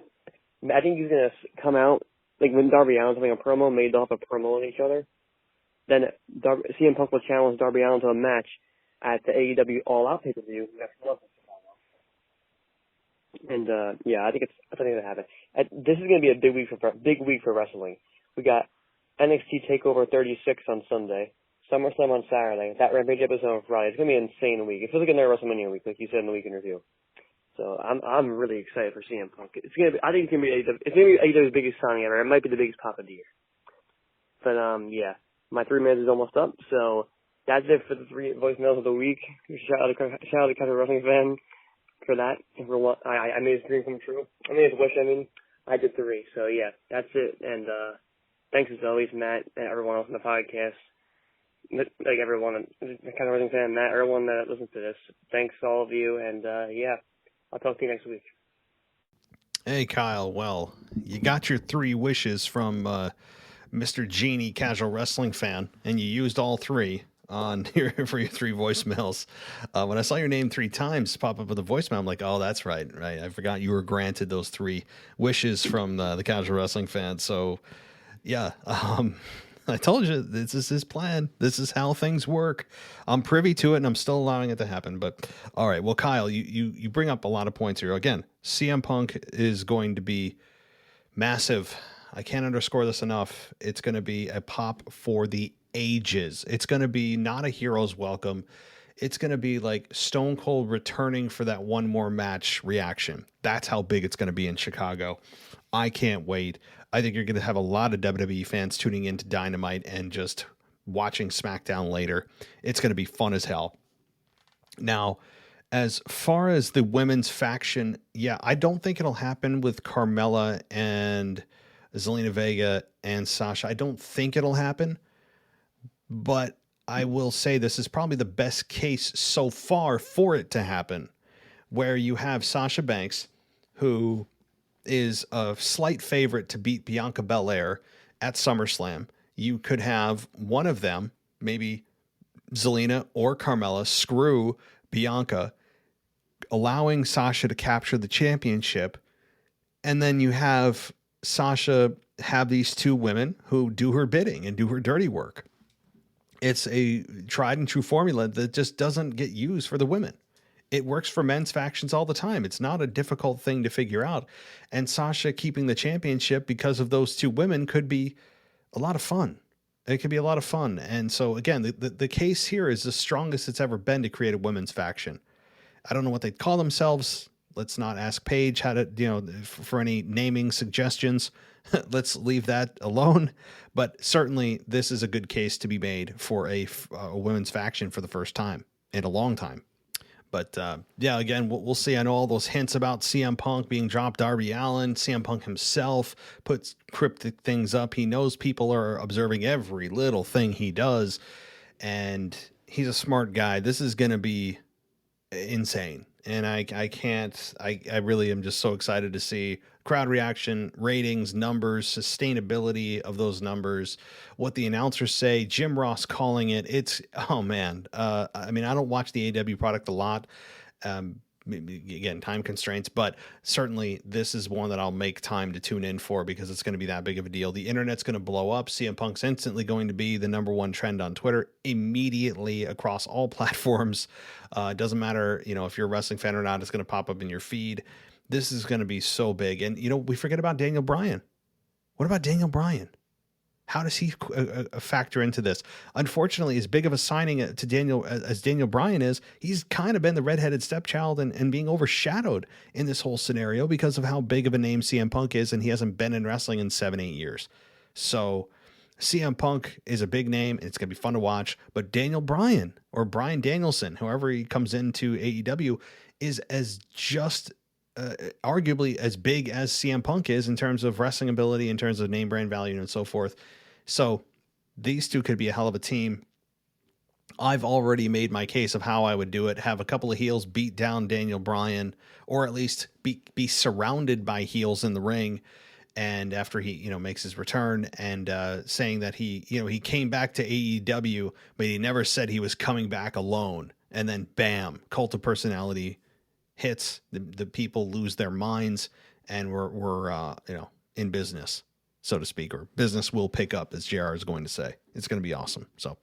I think he's going to come out, like when Darby Allin's having a promo, maybe they'll have a promo on each other. Then CM Punk will challenge Darby Allin to a match at the AEW All Out pay-per-view next month. And yeah, I think it'll happen. This is going to be a big week for wrestling. We got NXT Takeover 36 on Sunday, SummerSlam on Saturday, that Rampage episode on Friday. It's going to be an insane week. It feels like another WrestleMania week, like you said in the week in review. So I'm really excited for CM Punk. I think it's going to be AEW's biggest signing ever. It might be the biggest pop of the year. But yeah, my 3 minutes is almost up. So that's it for the 3 voicemails of the week. Shout out to Country Wrestling fan for that. I made his dream come true. I made his wish. I did 3. So yeah, that's it. And thanks as always, Matt, and everyone else on the podcast. Like everyone, Kind of Wrestling fan, Matt, everyone that listens to this. Thanks to all of you. And yeah, I'll talk to you next week. Hey, Kyle. Well, you got your 3 wishes from Mr. Genie, Casual Wrestling Fan, and you used all 3 on here for your 3 voicemails. When I saw your name 3 times pop up with a voicemail, I'm like, oh, that's right. I forgot you were granted those 3 wishes from the Casual Wrestling Fan. So, yeah, I told you this is his plan. This is how things work. I'm privy to it, and I'm still allowing it to happen. But all right, well, Kyle, you bring up a lot of points here. Again, CM Punk is going to be massive. I can't underscore this enough. It's going to be a pop for the ages. It's going to be not a hero's welcome. It's going to be like Stone Cold returning for that one more match reaction. That's how big it's going to be in Chicago. I can't wait. I think you're going to have a lot of WWE fans tuning into Dynamite and just watching SmackDown later. It's going to be fun as hell. Now, as far as the women's faction, yeah, I don't think it'll happen with Carmella and Zelina Vega and Sasha. I don't think it'll happen, but I will say this is probably the best case so far for it to happen, where you have Sasha Banks, who is a slight favorite to beat Bianca Belair at SummerSlam. You could have one of them, maybe Zelina or Carmella, screw Bianca, allowing Sasha to capture the championship. And then you have Sasha have these 2 women who do her bidding and do her dirty work. It's a tried and true formula that just doesn't get used for the women. It works for men's factions all the time. It's not a difficult thing to figure out. And Sasha keeping the championship because of those 2 women could be a lot of fun. It could be a lot of fun. And so again, the case here is the strongest it's ever been to create a women's faction. I don't know what they'd call themselves. Let's not ask Paige how to, for any naming suggestions. Let's leave that alone. But certainly this is a good case to be made for a women's faction for the first time in a long time. But yeah, again, we'll see. I know all those hints about CM Punk being dropped, Darby Allin, CM Punk himself puts cryptic things up. He knows people are observing every little thing he does, and he's a smart guy. This is going to be insane. And I really am just so excited to see crowd reaction, ratings, numbers, sustainability of those numbers, what the announcers say, Jim Ross calling it. Oh man. I don't watch the AEW product a lot. Again, time constraints, but certainly this is one that I'll make time to tune in for because it's going to be that big of a deal. The internet's going to blow up. CM Punk's instantly going to be the #1 trend on Twitter immediately across all platforms. It doesn't matter, if you're a wrestling fan or not, it's going to pop up in your feed. This is going to be so big. And, we forget about Daniel Bryan. What about Daniel Bryan? How does he factor into this? Unfortunately, as big of a signing to Daniel as Daniel Bryan is, he's kind of been the redheaded stepchild and being overshadowed in this whole scenario because of how big of a name CM Punk is, and he hasn't been in wrestling in 7-8 years. So CM Punk is a big name. It's going to be fun to watch. But Daniel Bryan or Bryan Danielson, however he comes into AEW, is as just arguably as big as CM Punk is in terms of wrestling ability, in terms of name brand value and so forth. So these 2 could be a hell of a team. I've already made my case of how I would do it. Have a couple of heels beat down Daniel Bryan, or at least be surrounded by heels in the ring, And after he, makes his return and saying that he came back to AEW, but he never said he was coming back alone. And then bam, cult of personality hits. The people lose their minds, and we're in business, so to speak, or business will pick up, as JR is going to say. It's going to be awesome. So,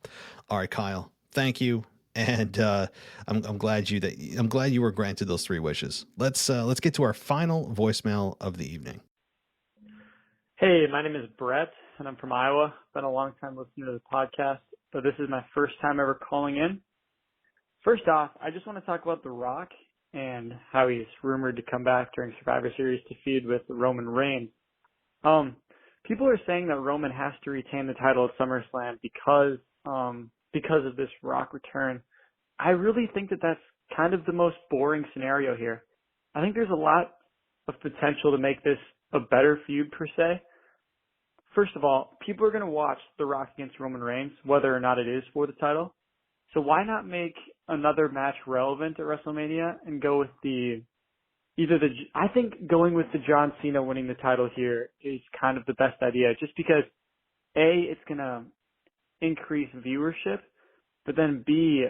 all right, Kyle, thank you. And I'm glad you were granted those 3 wishes. Let's get to our final voicemail of the evening. Hey, my name is Brett, and I'm from Iowa. Been a long time listener to the podcast, but this is my first time ever calling in. First off, I just want to talk about The Rock and how he's rumored to come back during Survivor Series to feud with Roman Reigns. People are saying that Roman has to retain the title at SummerSlam because of this Rock return. I really think that that's kind of the most boring scenario here. I think there's a lot of potential to make this a better feud per se. First of all, people are going to watch The Rock against Roman Reigns, whether or not it is for the title. So why not make another match relevant at WrestleMania and go with I think going with the John Cena winning the title here is kind of the best idea, just because A, it's going to increase viewership, but then B,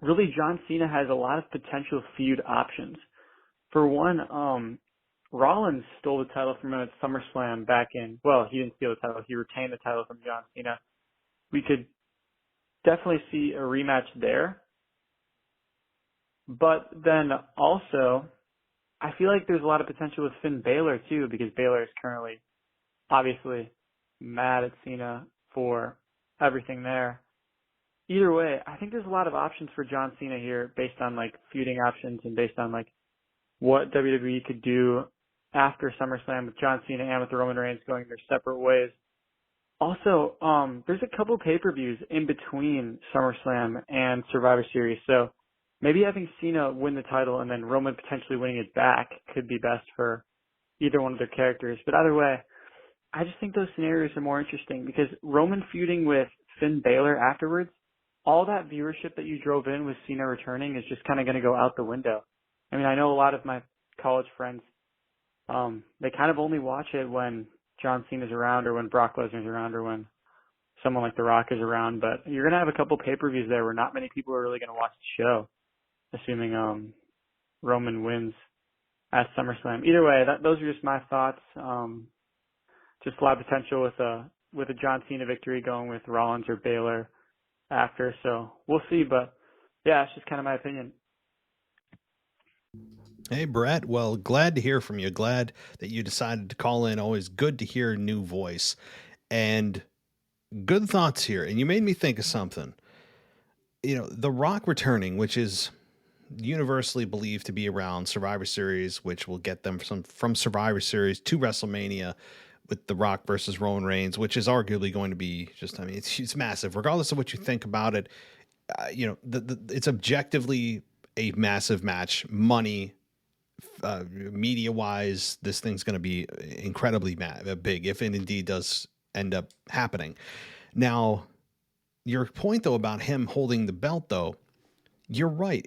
really John Cena has a lot of potential feud options. For one, Rollins stole the title from him at SummerSlam he didn't steal the title, he retained the title from John Cena. We could definitely see a rematch there. But then also, I feel like there's a lot of potential with Finn Balor too, because Balor is currently obviously mad at Cena for everything there. Either way, I think there's a lot of options for John Cena here based on feuding options and based on what WWE could do after SummerSlam with John Cena and with Roman Reigns going their separate ways. Also, there's a couple pay-per-views in between SummerSlam and Survivor Series, so maybe having Cena win the title and then Roman potentially winning it back could be best for either one of their characters. But either way, I just think those scenarios are more interesting because Roman feuding with Finn Balor afterwards, all that viewership that you drove in with Cena returning is just kind of going to go out the window. I mean, I know a lot of my college friends, they kind of only watch it when John Cena's around or when Brock Lesnar's around or when someone like The Rock is around. But you're going to have a couple pay-per-views there where not many people are really going to watch the show, assuming Roman wins at SummerSlam. Either way, those are just my thoughts. Just a lot of potential with a John Cena victory going with Rollins or Balor after. So we'll see. But yeah, it's just kind of my opinion. Hey, Brett. Well, glad to hear from you. Glad that you decided to call in. Always good to hear a new voice and good thoughts here. And you made me think of something. The Rock returning, which is universally believed to be around Survivor Series, which will get them from Survivor Series to WrestleMania with The Rock versus Roman Reigns, which is arguably going to be it's massive. Regardless of what you think about it, it's objectively a massive match. Money, media wise, this thing's going to be incredibly big if it indeed does end up happening. Now, your point though about him holding the belt though, you're right.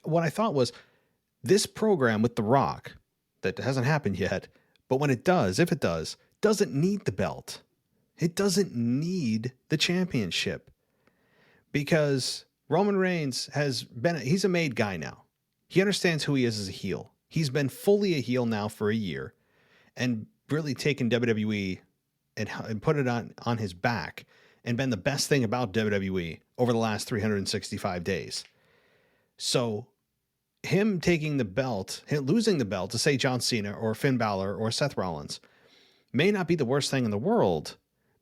What I thought was this program with The Rock that hasn't happened yet, but when it does, if it does, doesn't need the belt. It doesn't need the championship because Roman Reigns he's a made guy now. He understands who he is as a heel. He's been fully a heel now for a year and really taken WWE and put it on his back and been the best thing about WWE over the last 365 days. So him taking the belt, losing the belt to say John Cena or Finn Balor or Seth Rollins may not be the worst thing in the world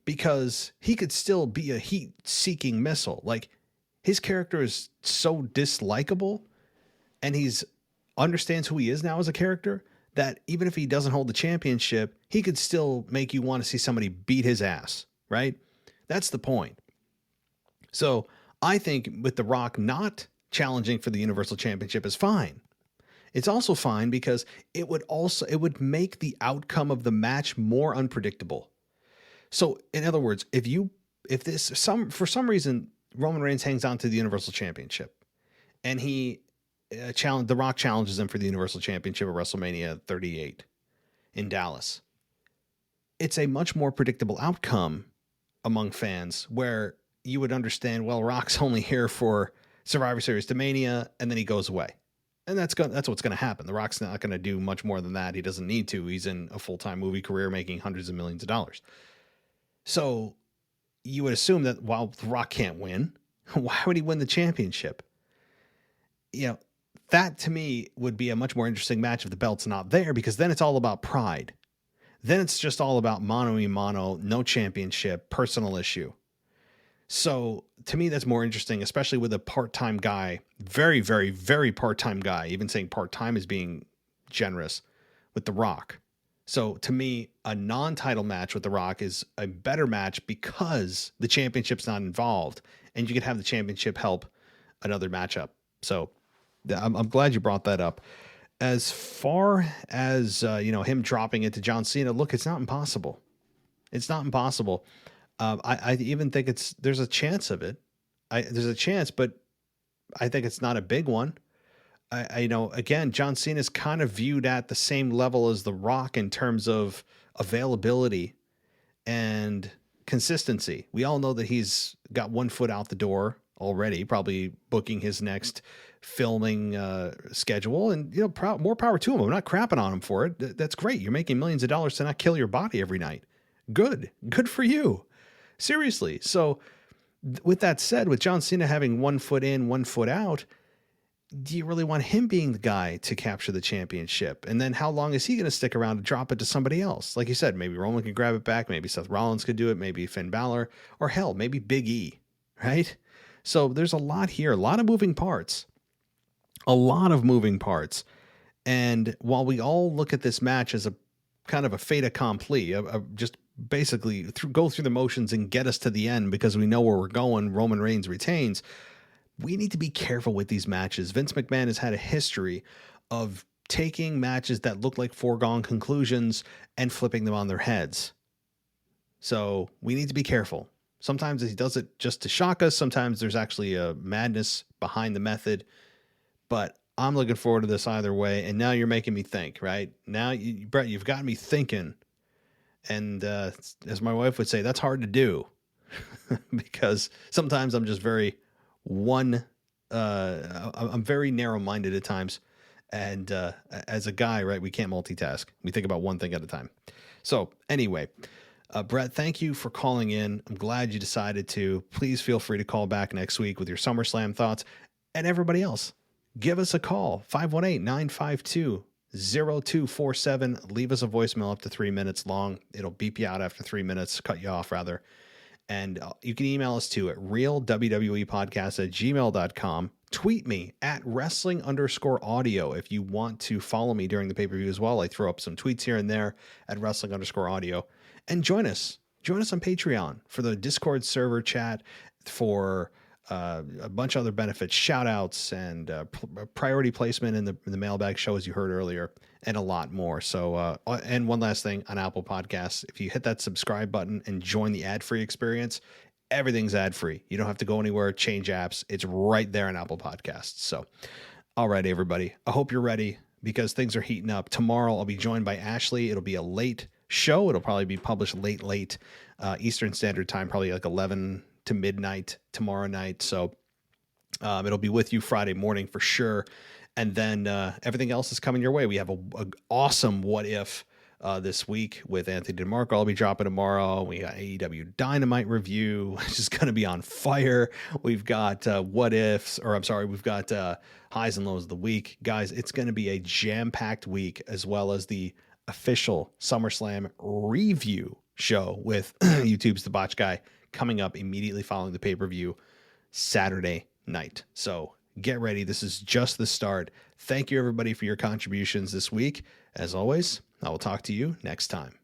because he could still be a heat-seeking missile. His character is so dislikable and he's understands who he is now as a character that even if he doesn't hold the championship, he could still make you want to see somebody beat his ass, right? That's the point. So I think with The Rock not challenging for the Universal Championship is fine. It's also fine because it would make the outcome of the match more unpredictable. So in other words, for some reason Roman Reigns hangs on to the Universal Championship and The Rock challenges him for the Universal Championship at WrestleMania 38. in Dallas. It's a much more predictable outcome among fans where you would understand, well, Rock's only here for Survivor Series to Mania, and then he goes away. And that's what's going to happen. The Rock's not going to do much more than that. He doesn't need to. He's in a full-time movie career making hundreds of millions of dollars. So you would assume that while The Rock can't win, why would he win the championship? You know, that to me would be a much more interesting match if the belt's not there, because then it's all about pride. Then it's just all about mano a mano, no championship, personal issue. So to me, that's more interesting, especially with a part-time guy, very, very, very part-time guy, even saying part-time is being generous with The Rock. So to me, a non-title match with The Rock is a better match because the championship's not involved and you could have the championship help another matchup. So I'm glad you brought that up. As far as, him dropping it to John Cena, look, it's not impossible. It's not impossible. I even think there's a chance of it. There's a chance, but I think it's not a big one. Again, John Cena is kind of viewed at the same level as The Rock in terms of availability and consistency. We all know that he's got one foot out the door already, probably booking his next filming schedule, and more power to him. I'm not crapping on him for it. That's great. You're making millions of dollars to not kill your body every night. Good for you. Seriously. So with that said, with John Cena having 1 foot in, 1 foot out, do you really want him being the guy to capture the championship? And then how long is he going to stick around to drop it to somebody else? Like you said, maybe Roman could grab it back. Maybe Seth Rollins could do it. Maybe Finn Balor, or hell, maybe Big E, right? So there's a lot here, a lot of moving parts. And while we all look at this match as a kind of a fait accompli, just basically go through the motions and get us to the end because we know where we're going, Roman Reigns retains, we need to be careful with these matches. Vince McMahon has had a history of taking matches that look like foregone conclusions and flipping them on their heads. So we need to be careful. Sometimes he does it just to shock us. Sometimes there's actually a madness behind the method. But I'm looking forward to this either way. And now you're making me think, right? Now, Brett, you've got me thinking. And as my wife would say, that's hard to do. Because sometimes I'm just I'm very narrow-minded at times. And as a guy, right, we can't multitask. We think about one thing at a time. So anyway, Brett, thank you for calling in. I'm glad you decided to. Please feel free to call back next week with your SummerSlam thoughts. And everybody else, give us a call, 518-952-0247. Leave us a voicemail up to 3 minutes long. It'll beep you out after 3 minutes, cut you off rather. And you can email us too at realwwepodcast@gmail.com. Tweet me at wrestling_audio if you want to follow me during the pay-per-view as well. I throw up some tweets here and there at wrestling_audio. And join us on Patreon for the Discord server chat, for a bunch of other benefits, shout outs, and priority placement in the mailbag show, as you heard earlier, and a lot more. So, and one last thing on Apple Podcasts, if you hit that subscribe button and join the ad-free experience, everything's ad-free. You don't have to go anywhere, change apps. It's right there on Apple Podcasts. So, all right, everybody, I hope you're ready because things are heating up. Tomorrow, I'll be joined by Ashley. It'll be a late show. It'll probably be published late Eastern Standard Time, probably like 11 to midnight tomorrow night. So it'll be with you Friday morning for sure. And then everything else is coming your way. We have a awesome What If this week with Anthony DeMarco. I'll be dropping tomorrow. We got AEW Dynamite review, which is going to be on fire. We've got we've got highs and lows of the week. Guys, it's going to be a jam-packed week, as well as the official SummerSlam review show with YouTube's The Botch Guy coming up immediately following the pay-per-view Saturday night. So get ready. This is just the start. Thank you, everybody, for your contributions this week. As always, I will talk to you next time.